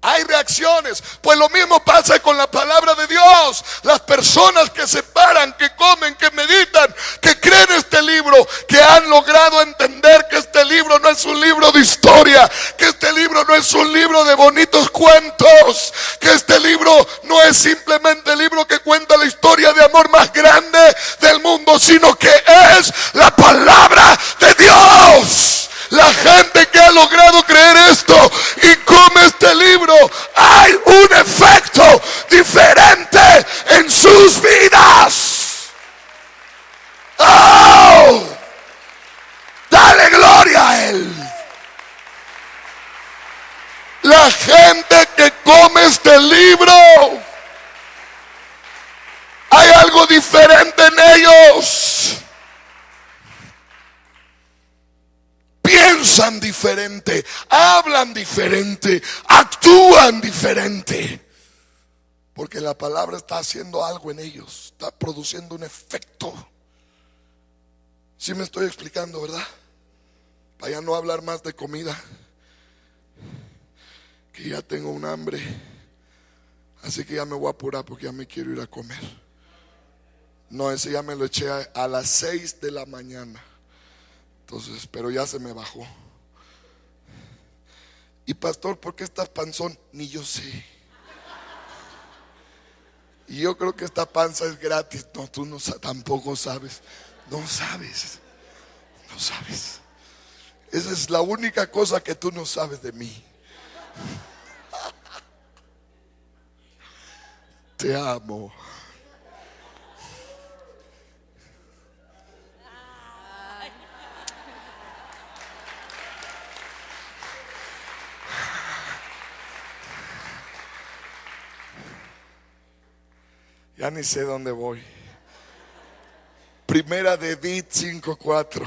Hay reacciones. Pues lo mismo pasa con la palabra de Dios. Las personas que se paran, que comen, que meditan, que creen este libro, que han logrado entender que este libro no es un libro de historia, que este libro no es un libro de bonitos cuentos, que este libro no es simplemente el libro que cuenta la historia de amor más grande del mundo, sino que es la palabra de Dios. La gente que ha logrado creer esto y come este libro, hay un efecto diferente en sus vidas. ¡Oh! Dale gloria a Él. La gente que come este libro, hay algo diferente en ellos. Piensan diferente, hablan diferente, actúan diferente. Porque la palabra está haciendo algo en ellos, está produciendo un efecto. ¿Sí me estoy explicando, verdad? Para ya no hablar más de comida, que ya tengo un hambre. Así que ya me voy a apurar porque ya me quiero ir a comer. No, ese ya me lo eché a las 6 de la mañana. Entonces, pero ya se me bajó. Y pastor, ¿por qué estás panzón? Ni yo sé. Y yo creo que esta panza es gratis. No, tú no tampoco sabes. No sabes. No sabes. Esa es la única cosa que tú no sabes de mí. Te amo. Ya ni sé dónde voy. Primera de Edith 5:4.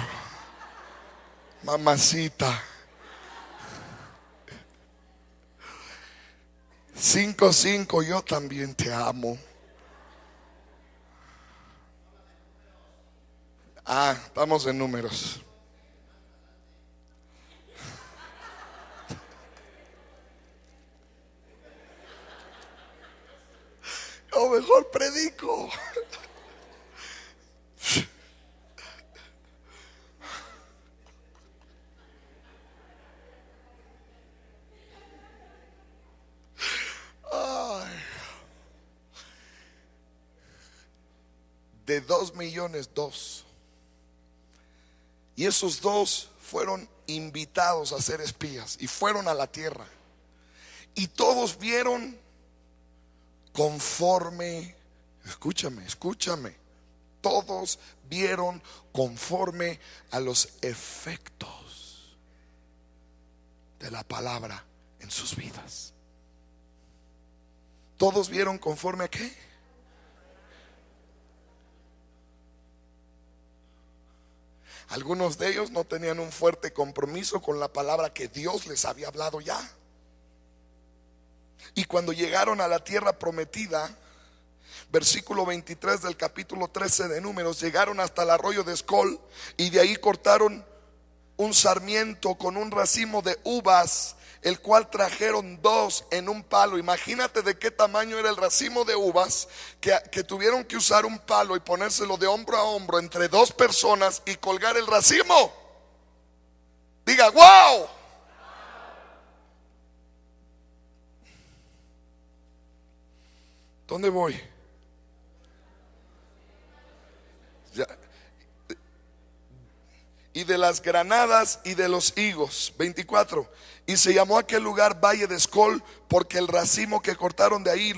Mamacita. 5:5. Yo también te amo. Estamos en números. mejor predico. Ay. De 2 millones, 2. Y esos 2 fueron invitados a ser espías y fueron a la tierra. Y todos vieron conforme, escúchame, todos vieron conforme a los efectos de la palabra en sus vidas. Todos vieron conforme a ¿qué? Algunos de ellos no tenían un fuerte compromiso con la palabra que Dios les había hablado ya. Y cuando llegaron a la tierra prometida, versículo 23 del capítulo 13 de Números, llegaron hasta el arroyo de Escol y de ahí cortaron un sarmiento con un racimo de uvas, el cual trajeron 2 en un palo. Imagínate de qué tamaño era el racimo de uvas, que tuvieron que usar un palo y ponérselo de hombro a hombro entre 2 personas y colgar el racimo. Diga, wow. ¿Dónde voy? Ya. Y de las granadas y de los higos. 24. Y se llamó aquel lugar Valle de Escol, porque el racimo que cortaron de ahí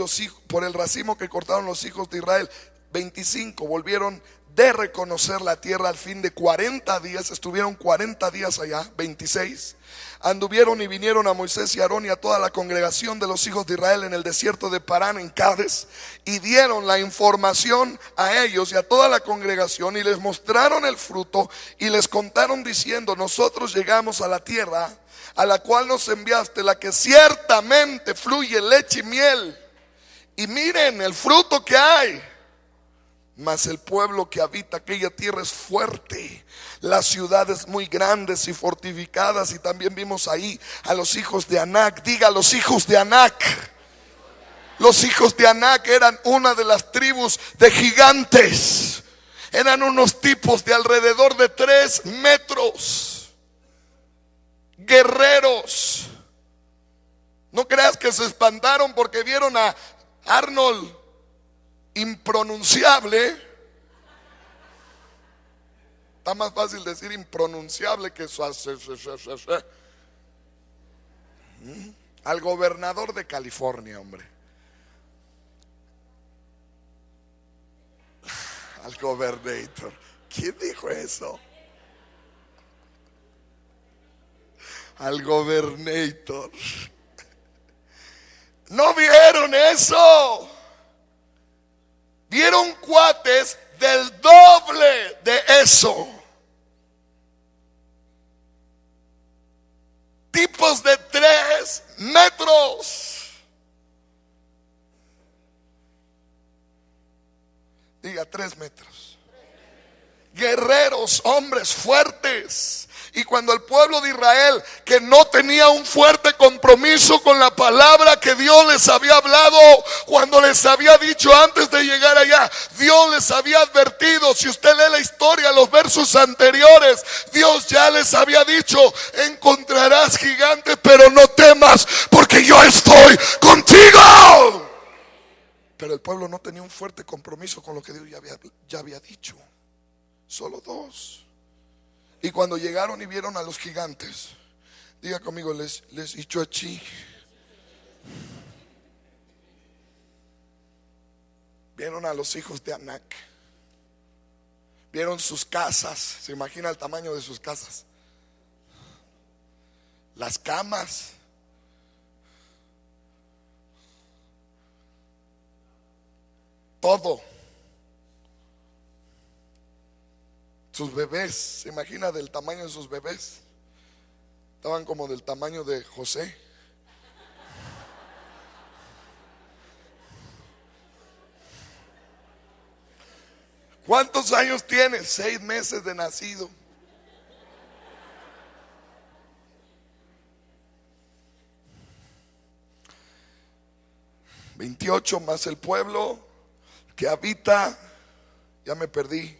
por el racimo que cortaron los hijos de Israel. 25. Volvieron de reconocer la tierra al fin de 40 días. Estuvieron 40 días allá. 26. Anduvieron y vinieron a Moisés y a Aarón y a toda la congregación de los hijos de Israel en el desierto de Parán en Cades, y dieron la información a ellos y a toda la congregación, y les mostraron el fruto y les contaron diciendo: nosotros llegamos a la tierra a la cual nos enviaste, la que ciertamente fluye leche y miel, y miren el fruto que hay. Mas el pueblo que habita aquella tierra es fuerte, las ciudades muy grandes y fortificadas. Y también vimos ahí a los hijos de Anac. Diga, los hijos de Anac. Los hijos de Anac eran una de las tribus de gigantes. Eran unos tipos de alrededor de 3 metros, guerreros. No creas que se espantaron porque vieron a Arnold impronunciable. Está más fácil decir impronunciable que al gobernador de California, hombre. Al gobernator. ¿Quién dijo eso? Al gobernator. ¿No vieron eso? Vieron cuates del doble de eso. Tipos de 3 metros. Diga, 3 metros. Guerreros, hombres fuertes. Y cuando el pueblo de Israel, que no tenía un fuerte compromiso con la palabra que Dios les había hablado, cuando les había dicho antes de llegar allá, Dios les había advertido. Si usted lee la historia, los versos anteriores, Dios ya les había dicho: encontrarás gigantes, pero no temas, porque yo estoy contigo. Pero el pueblo no tenía un fuerte compromiso con lo que Dios ya había dicho. Solo 2. Y cuando llegaron y vieron a los gigantes, diga conmigo, les echó allí. Vieron a los hijos de Anac. Vieron sus casas. Se imagina el tamaño de sus casas. Las camas. Todo. Sus bebés, se imagina del tamaño de sus bebés. Estaban como del tamaño de José. ¿Cuántos años tiene? 6 meses de nacido. $28 más el pueblo, que habita, ya me perdí.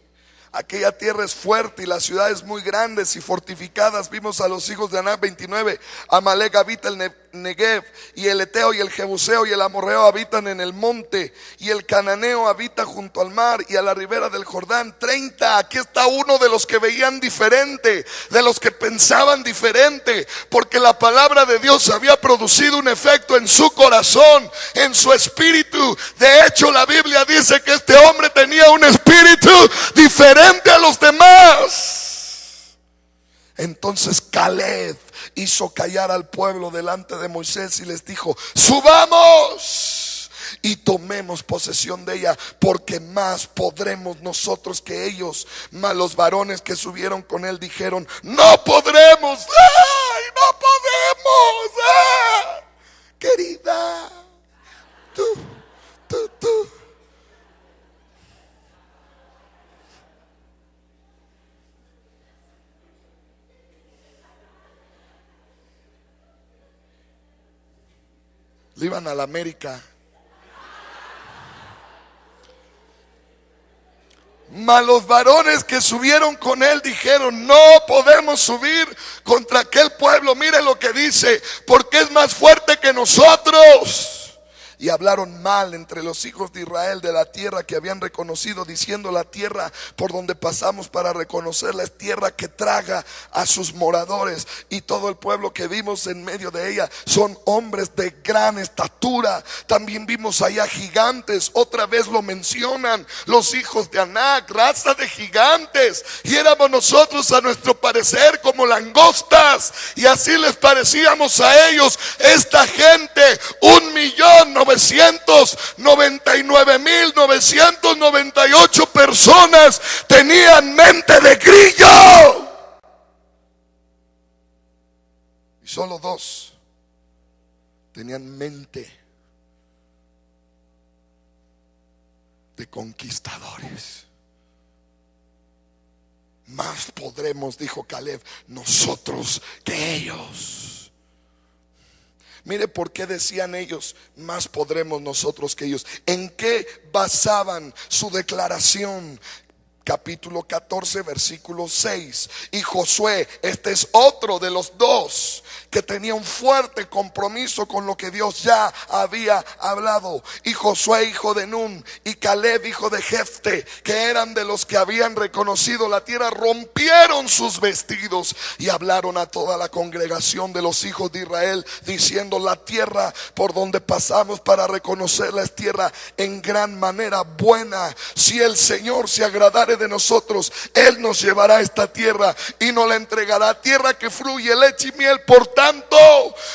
Aquella tierra es fuerte y las ciudades muy grandes y fortificadas. Vimos a los hijos de Anak 29. Amalek habita el Negev, y el Eteo y el Jebuseo y el Amorreo habitan en el monte, y el Cananeo habita junto al mar y a la ribera del Jordán. 30. Aquí está uno de los que veían diferente, de los que pensaban diferente, porque la palabra de Dios había producido un efecto en su corazón, en su espíritu. De hecho, la Biblia dice que este hombre tenía un espíritu diferente a los demás. Entonces Caleb hizo callar al pueblo delante de Moisés y les dijo: subamos y tomemos posesión de ella, porque más podremos nosotros que ellos. Mas los varones que subieron con él dijeron: no podremos. ¡Ay, no podemos! ¡Ah! Querida, tú. Le iban a la América. Mas los varones que subieron con él dijeron: no podemos subir contra aquel pueblo. Mire lo que dice: porque es más fuerte que nosotros. Y hablaron mal entre los hijos de Israel de la tierra que habían reconocido, diciendo: la tierra por donde pasamos para reconocerla es tierra que traga a sus moradores, y todo el pueblo que vimos en medio de ella son hombres de gran estatura. También vimos allá gigantes. Otra vez lo mencionan: los hijos de Anak, raza de gigantes, y éramos nosotros a nuestro parecer como langostas, y así les parecíamos a ellos. Esta gente, 1.999.998 personas tenían mente de grillo, y solo 2 tenían mente de conquistadores. Más podremos, dijo Caleb, nosotros que ellos. Mire por qué decían ellos: más podremos nosotros que ellos. ¿En qué basaban su declaración? Capítulo 14, versículo 6. Y Josué, este es otro de los 2 que tenía un fuerte compromiso con lo que Dios ya había hablado. Y Josué, hijo de Nun, y Caleb, hijo de Jefte, que eran de los que habían reconocido la tierra, rompieron sus vestidos y hablaron a toda la congregación de los hijos de Israel, diciendo: la tierra por donde pasamos para reconocerla es tierra en gran manera buena. Si el Señor se agradare de nosotros, Él nos llevará a esta tierra y nos la entregará, tierra que fluye leche y miel. Por tanto,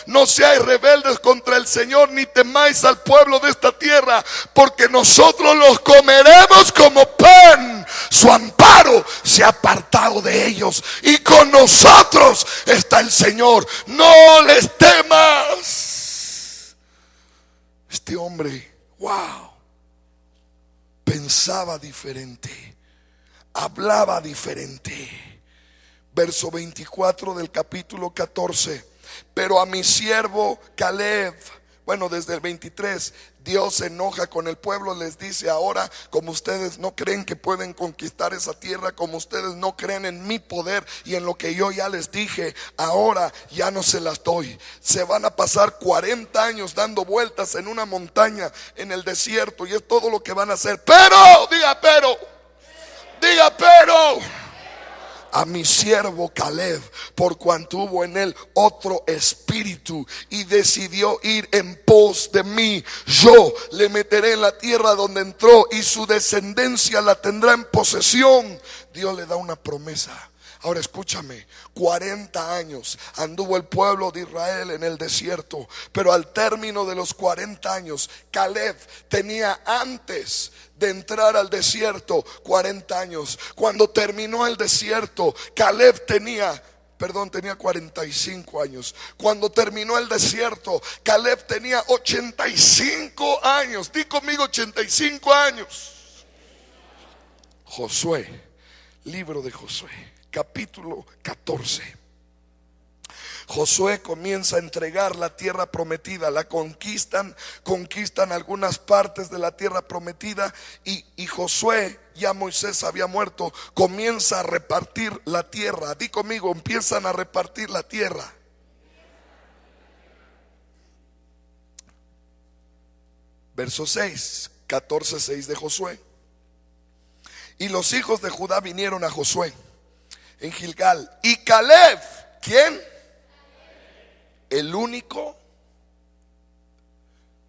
no seáis rebeldes contra el Señor, ni temáis al pueblo de esta tierra, porque nosotros los comeremos como pan. Su amparo se ha apartado de ellos, y con nosotros está el Señor. No les temas. Este hombre, wow, pensaba diferente, hablaba diferente. Verso 24 del capítulo 14. Pero a mi siervo Caleb, bueno, desde el 23, Dios se enoja con el pueblo, les dice: ahora, como ustedes no creen que pueden conquistar esa tierra, como ustedes no creen en mi poder y en lo que yo ya les dije, ahora ya no se las doy. Se van a pasar 40 años dando vueltas en una montaña en el desierto, y es todo lo que van a hacer. Pero, diga pero, a mi siervo Caleb, por cuanto hubo en él otro espíritu y decidió ir en pos de mí, yo le meteré en la tierra donde entró, y su descendencia la tendrá en posesión. Dios le da una promesa. Ahora escúchame: 40 años anduvo el pueblo de Israel en el desierto, pero al término de los 40 años, Caleb tenía, antes de entrar al desierto, 40 años. Cuando terminó el desierto, Caleb tenía 45 años. Cuando terminó el desierto, Caleb tenía 85 años. Di conmigo: 85 años. Josué, libro de Josué, capítulo 14. Josué comienza a entregar la tierra prometida, la conquistan algunas partes de la tierra prometida y Josué, ya Moisés había muerto, comienza a repartir la tierra. Di conmigo, empiezan a repartir la tierra. Verso 6, 14:6 de Josué. Y los hijos de Judá vinieron a Josué en Gilgal. Y Caleb, ¿quién?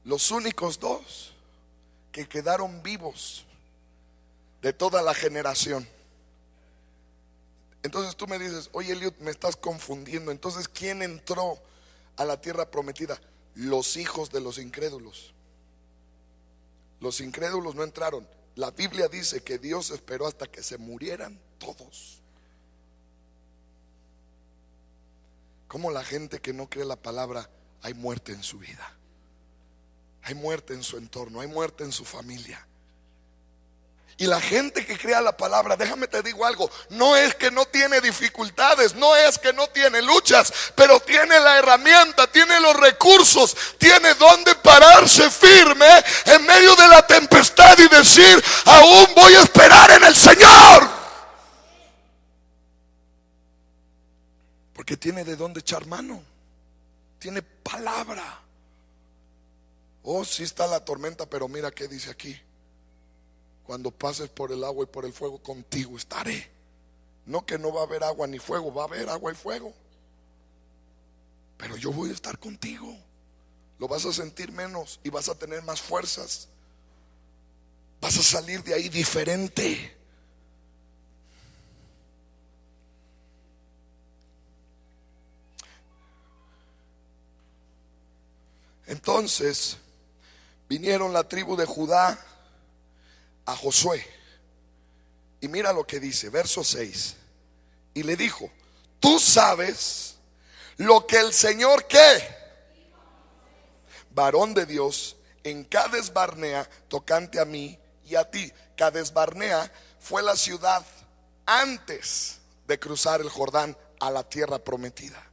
Los únicos dos que quedaron vivos de toda la generación. Entonces tú me dices, oye Eliud, me estás confundiendo. Entonces, ¿quién entró a la tierra prometida? Los hijos de los incrédulos. Los incrédulos no entraron. La Biblia dice que Dios esperó hasta que se murieran todos. Como la gente que no cree la palabra, hay muerte en su vida, hay muerte en su entorno, hay muerte en su familia. Y la gente que crea la palabra, déjame te digo algo, no es que no tiene dificultades, no es que no tiene luchas, pero tiene la herramienta, tiene los recursos, tiene donde pararse firme en medio de la tempestad y decir, aún voy a esperar en el Señor. Porque tiene de dónde echar mano, tiene palabra. Oh, sí está la tormenta, pero mira qué dice aquí: cuando pases por el agua y por el fuego, contigo estaré. No que no va a haber agua ni fuego, va a haber agua y fuego, pero yo voy a estar contigo. Lo vas a sentir menos y vas a tener más fuerzas. Vas a salir de ahí diferente. Entonces vinieron la tribu de Judá a Josué. Y mira lo que dice, verso 6. Y le dijo: tú sabes lo que el Señor, ¿qué? Varón de Dios, en Cades Barnea, tocante a mí y a ti. Cades Barnea fue la ciudad antes de cruzar el Jordán a la tierra prometida.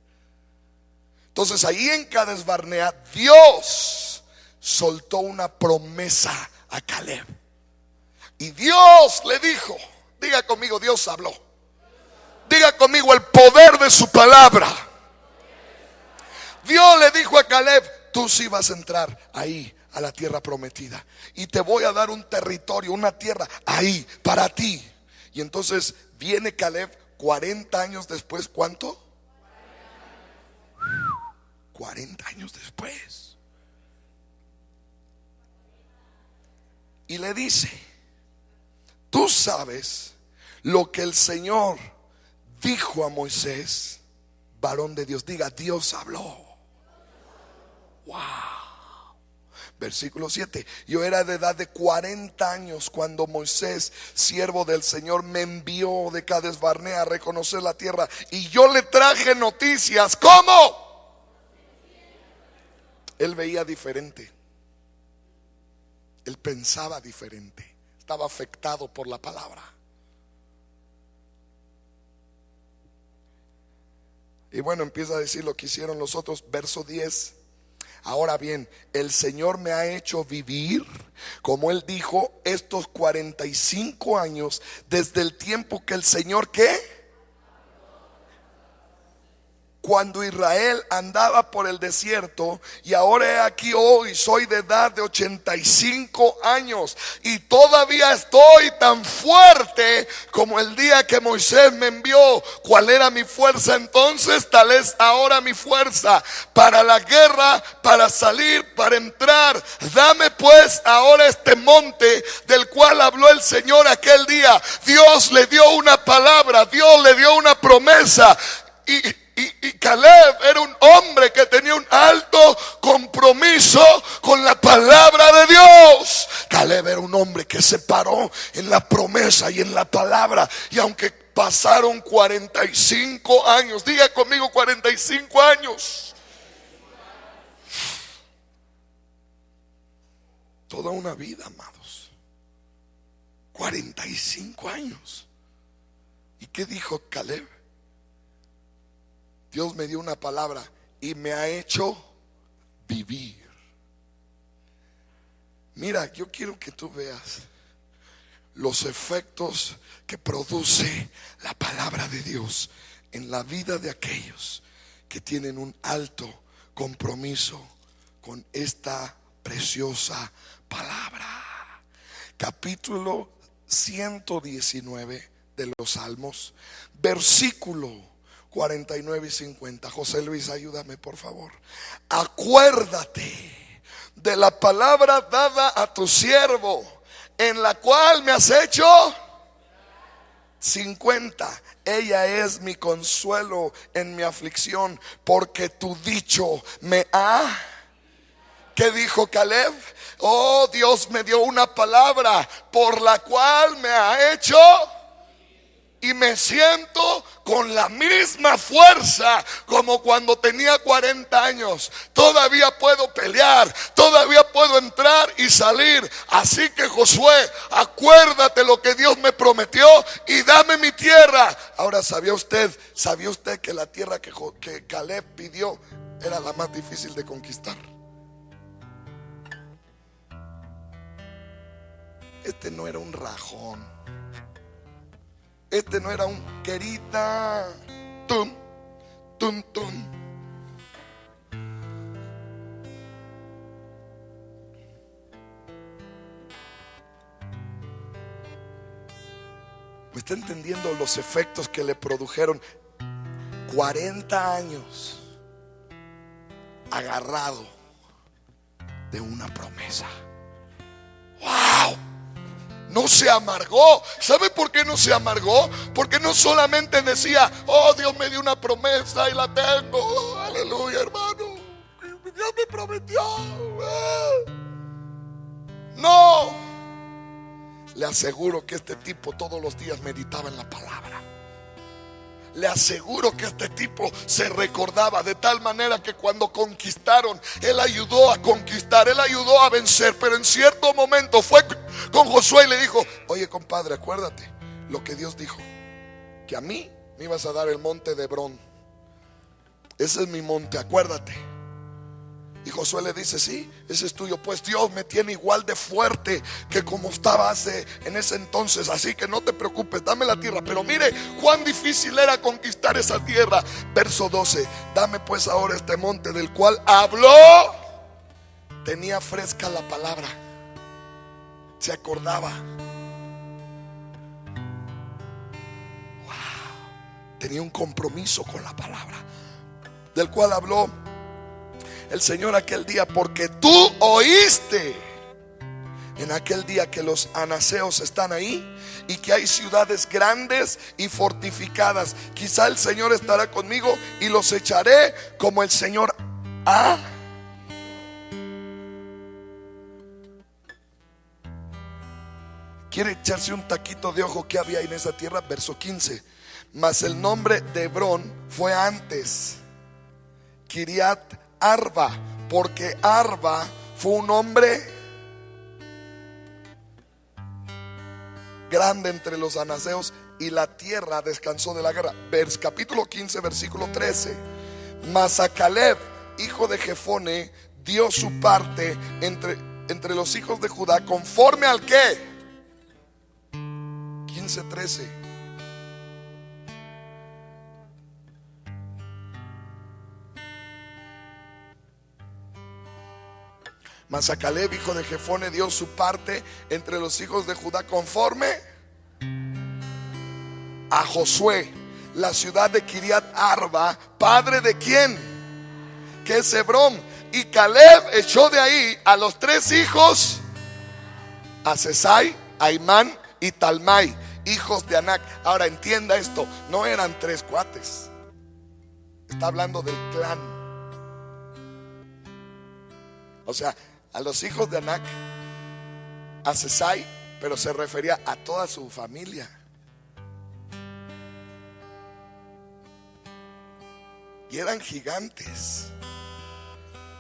Entonces ahí en Cades Barnea Dios soltó una promesa a Caleb. Y Dios le dijo, diga conmigo, Dios habló. Diga conmigo, el poder de su palabra. Dios le dijo a Caleb: tú sí vas a entrar ahí a la tierra prometida, y te voy a dar un territorio, una tierra ahí para ti. Y entonces viene Caleb 40 años después. ¿Cuánto? 40 años después. Y le dice: tú sabes lo que el Señor dijo a Moisés, varón de Dios. Diga, Dios habló. Wow. Versículo 7. Yo era de edad de 40 años cuando Moisés, siervo del Señor, me envió de Cades Barnea a reconocer la tierra, y yo le traje noticias. ¿Cómo? Él veía diferente, él pensaba diferente, estaba afectado por la palabra. Y bueno, empieza a decir lo que hicieron los otros. Verso 10. Ahora bien, el Señor me ha hecho vivir, como Él dijo, estos 45 años desde el tiempo que el Señor, ¿qué? Cuando Israel andaba por el desierto, y ahora he aquí hoy soy de edad de 85 años y todavía estoy tan fuerte como el día que Moisés me envió. ¿Cuál era mi fuerza entonces? Tal es ahora mi fuerza para la guerra, para salir, para entrar. Dame pues ahora este monte del cual habló el Señor aquel día. Dios le dio una palabra, Dios le dio una promesa. Y Caleb era un hombre que tenía un alto compromiso con la palabra de Dios. Caleb era un hombre que se paró en la promesa y en la palabra. Y aunque pasaron 45 años, diga conmigo, 45 años. Toda una vida, amados. 45 años. ¿Y qué dijo Caleb? Dios me dio una palabra y me ha hecho vivir. Mira, yo quiero que tú veas los efectos que produce la palabra de Dios en la vida de aquellos que tienen un alto compromiso con esta preciosa palabra. Capítulo 119 de los Salmos, versículo 49 y 50. José Luis, ayúdame por favor. Acuérdate de la palabra dada a tu siervo, en la cual me has hecho 50. Ella es mi consuelo en mi aflicción, porque tu dicho me ha... ¿Qué dijo Caleb? Oh, Dios me dio una palabra por la cual me ha hecho, y me siento con la misma fuerza como cuando tenía 40 años. Todavía puedo pelear, todavía puedo entrar y salir. Así que Josué, acuérdate lo que Dios me prometió y dame mi tierra. Ahora, ¿sabía usted que la tierra que Caleb pidió era la más difícil de conquistar? Este no era un rajón. Este no era un querita, tum, tum, tum. ¿Me está entendiendo los efectos que le produjeron? 40 años agarrado de una promesa. ¡Wow! No se amargó. ¿Sabe por qué no se amargó? Porque no solamente decía, oh, Dios me dio una promesa y la tengo, aleluya, hermano, Dios me prometió. No, le aseguro que este tipo todos los días meditaba en la palabra. Le aseguro que este tipo se recordaba de tal manera que cuando conquistaron, él ayudó a conquistar, él ayudó a vencer. Pero en cierto momento fue con Josué y le dijo, oye compadre, acuérdate lo que Dios dijo, que a mí me ibas a dar el monte de Hebrón. Ese es mi monte, acuérdate. Y Josué le dice, sí, ese es tuyo. Pues Dios me tiene igual de fuerte que como estaba en ese entonces. Así que no te preocupes, dame la tierra. Pero mire cuán difícil era conquistar esa tierra. Verso 12, dame pues ahora este monte del cual habló. Tenía fresca la palabra, se acordaba. Wow. Tenía un compromiso con la palabra del cual habló el Señor aquel día, porque tú oíste en aquel día que los anaseos están ahí y que hay ciudades grandes y fortificadas. Quizá el Señor estará conmigo y los echaré como el Señor ha. ¿Quiere echarse un taquito de ojo que había en esa tierra? Verso 15. Mas el nombre de Hebrón fue antes Kiriat Arba, porque Arba fue un hombre grande entre los anaseos y la tierra descansó de la guerra. Capítulo 15, versículo 13. Mas a Caleb, hijo de Jefone, dio su parte entre los hijos de Judá, conforme al que 15:13. Mas a Caleb, hijo de Jefone, dio su parte entre los hijos de Judá conforme a Josué, la ciudad de Kiriat Arba, padre de quién, que es Hebrón. Y Caleb echó de ahí a los 3 hijos, a Sesai, Aimán y Talmai, hijos de Anac. Ahora entienda esto, no eran 3 cuates, está hablando del clan. O sea, a los hijos de Anac, a Sesai, pero se refería a toda su familia. Y eran gigantes.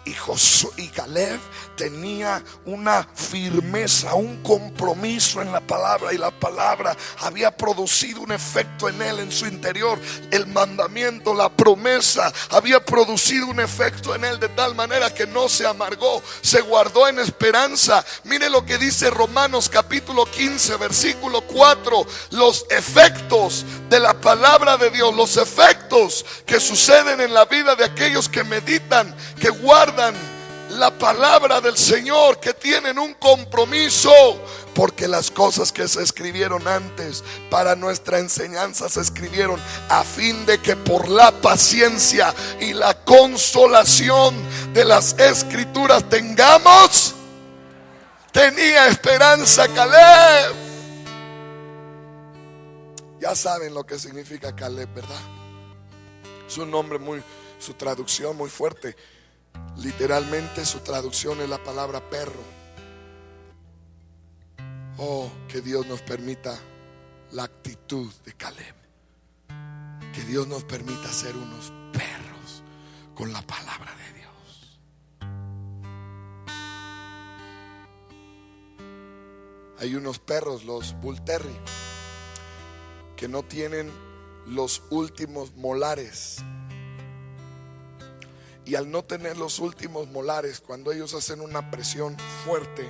Y Caleb tenía una firmeza, un compromiso en la palabra, y la palabra había producido un efecto en él, en su interior. El mandamiento, la promesa había producido un efecto en él, de tal manera que no se amargó, se guardó en esperanza. Mire lo que dice Romanos capítulo 15 versículo 4. Los efectos de la palabra de Dios, los efectos que suceden en la vida de aquellos que meditan, que guardan la palabra del Señor, que tienen un compromiso. Porque las cosas que se escribieron antes para nuestra enseñanza se escribieron a fin de que por la paciencia y la consolación de las escrituras tengamos. Tenía esperanza Caleb. Ya saben lo que significa Caleb, ¿verdad? Es un nombre su traducción muy fuerte. Literalmente su traducción es la palabra perro. Oh, que Dios nos permita la actitud de Caleb. Que Dios nos permita ser unos perros con la palabra de Dios. Hay unos perros, los Bull Terrier, que no tienen los últimos molares. Y al no tener los últimos molares, cuando ellos hacen una presión fuerte,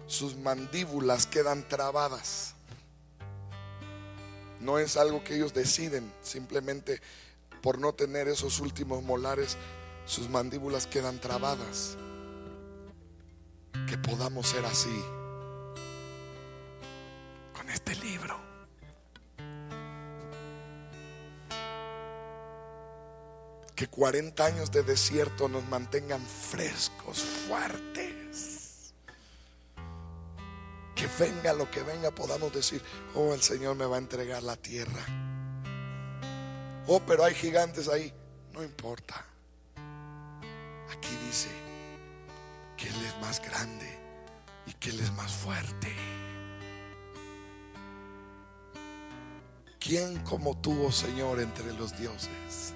sus mandíbulas quedan trabadas. No es algo que ellos deciden, simplemente por no tener esos últimos molares, sus mandíbulas quedan trabadas. Que podamos ser así con este libro. Que 40 años de desierto nos mantengan frescos, fuertes. Que venga lo que venga, podamos decir: oh, el Señor me va a entregar la tierra. Oh, pero hay gigantes ahí. No importa. Aquí dice que Él es más grande y que Él es más fuerte. ¿Quién como tú, oh Señor, entre los dioses?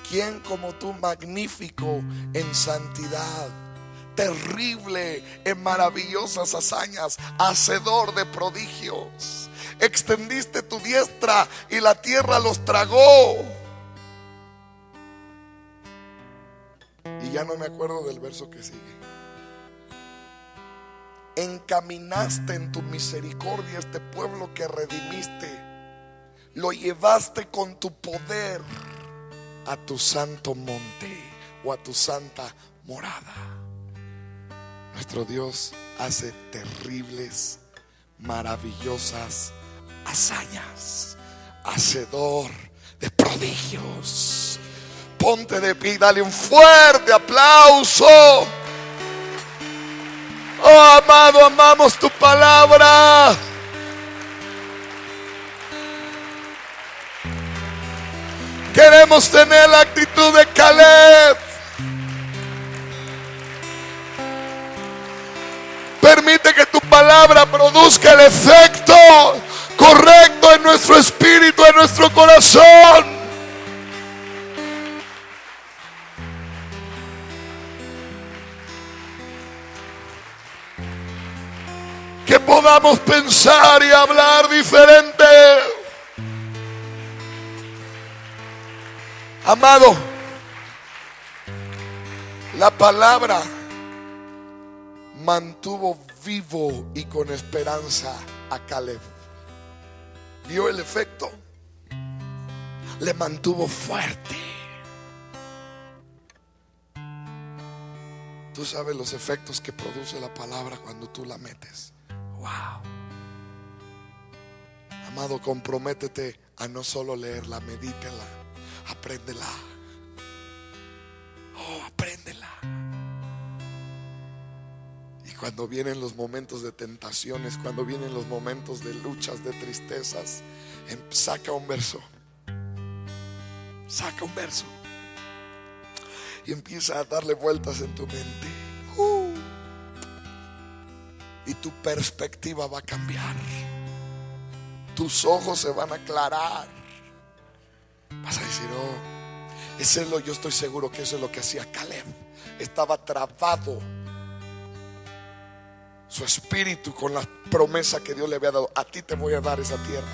¿Quién como tú, magnífico en santidad, terrible en maravillosas hazañas, hacedor de prodigios? Extendiste tu diestra y la tierra los tragó. Y ya no me acuerdo del verso que sigue. Encaminaste en tu misericordia este pueblo que redimiste. Lo llevaste con tu poder a tu santo monte o a tu santa morada. Nuestro Dios hace terribles, maravillosas hazañas, hacedor de prodigios. Ponte de pie, dale un fuerte aplauso. Oh, amado, amamos tu palabra. Queremos tener la actitud de Caleb. Permite que tu palabra produzca el efecto correcto en nuestro espíritu, en nuestro corazón. Que podamos pensar y hablar diferente. Amado, la palabra mantuvo vivo y con esperanza a Caleb. ¿Vio el efecto? Le mantuvo fuerte. Tú sabes los efectos que produce la palabra cuando tú la metes. Wow. Amado, comprométete a no solo leerla, medítela, apréndela. Oh, apréndela. Y cuando vienen los momentos de tentaciones, cuando vienen los momentos de luchas, de tristezas, saca un verso. Saca un verso y empieza a darle vueltas en tu mente. Y tu perspectiva va a cambiar. Tus ojos se van a aclarar. Vas a decir: oh, yo estoy seguro que eso es lo que hacía Caleb estaba trabado su espíritu con la promesa que Dios le había dado. A ti te voy a dar esa tierra.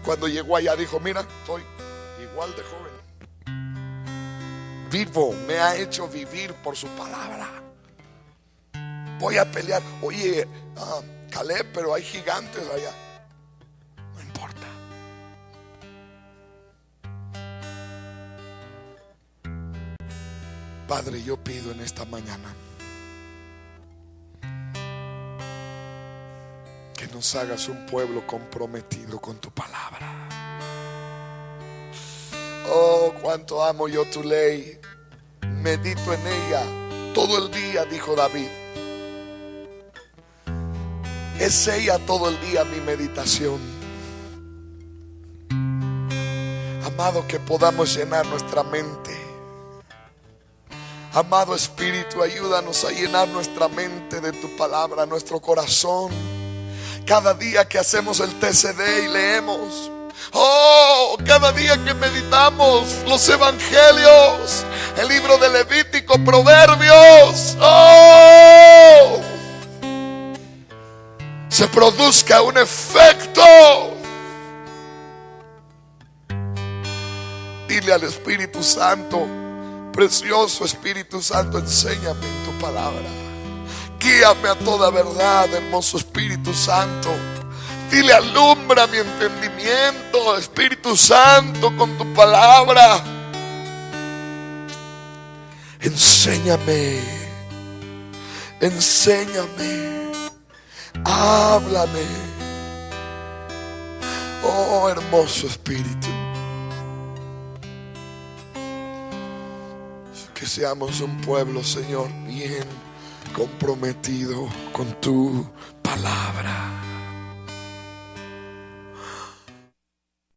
Cuando llegó allá dijo: mira, estoy igual de joven, vivo, me ha hecho vivir por su palabra. Voy a pelear. Oye, Caleb, pero hay gigantes allá. No importa. Padre, yo pido en esta mañana que nos hagas un pueblo comprometido con tu palabra. Oh, cuánto amo yo tu ley. Medito en ella todo el día, dijo David. Es ella todo el día mi meditación. Amado, que podamos llenar nuestra mente. Amado Espíritu, ayúdanos a llenar nuestra mente de tu palabra, nuestro corazón. Cada día que hacemos el TCD y leemos, oh, cada día que meditamos los evangelios, el libro de Levítico, Proverbios, oh, se produzca un efecto. Dile al Espíritu Santo: precioso Espíritu Santo, enséñame en tu palabra. Guíame a toda verdad, hermoso Espíritu Santo. Dile: alumbra mi entendimiento, Espíritu Santo, con tu palabra. Enséñame, enséñame, háblame. Oh, hermoso Espíritu. Que seamos un pueblo, Señor, bien comprometido con tu palabra.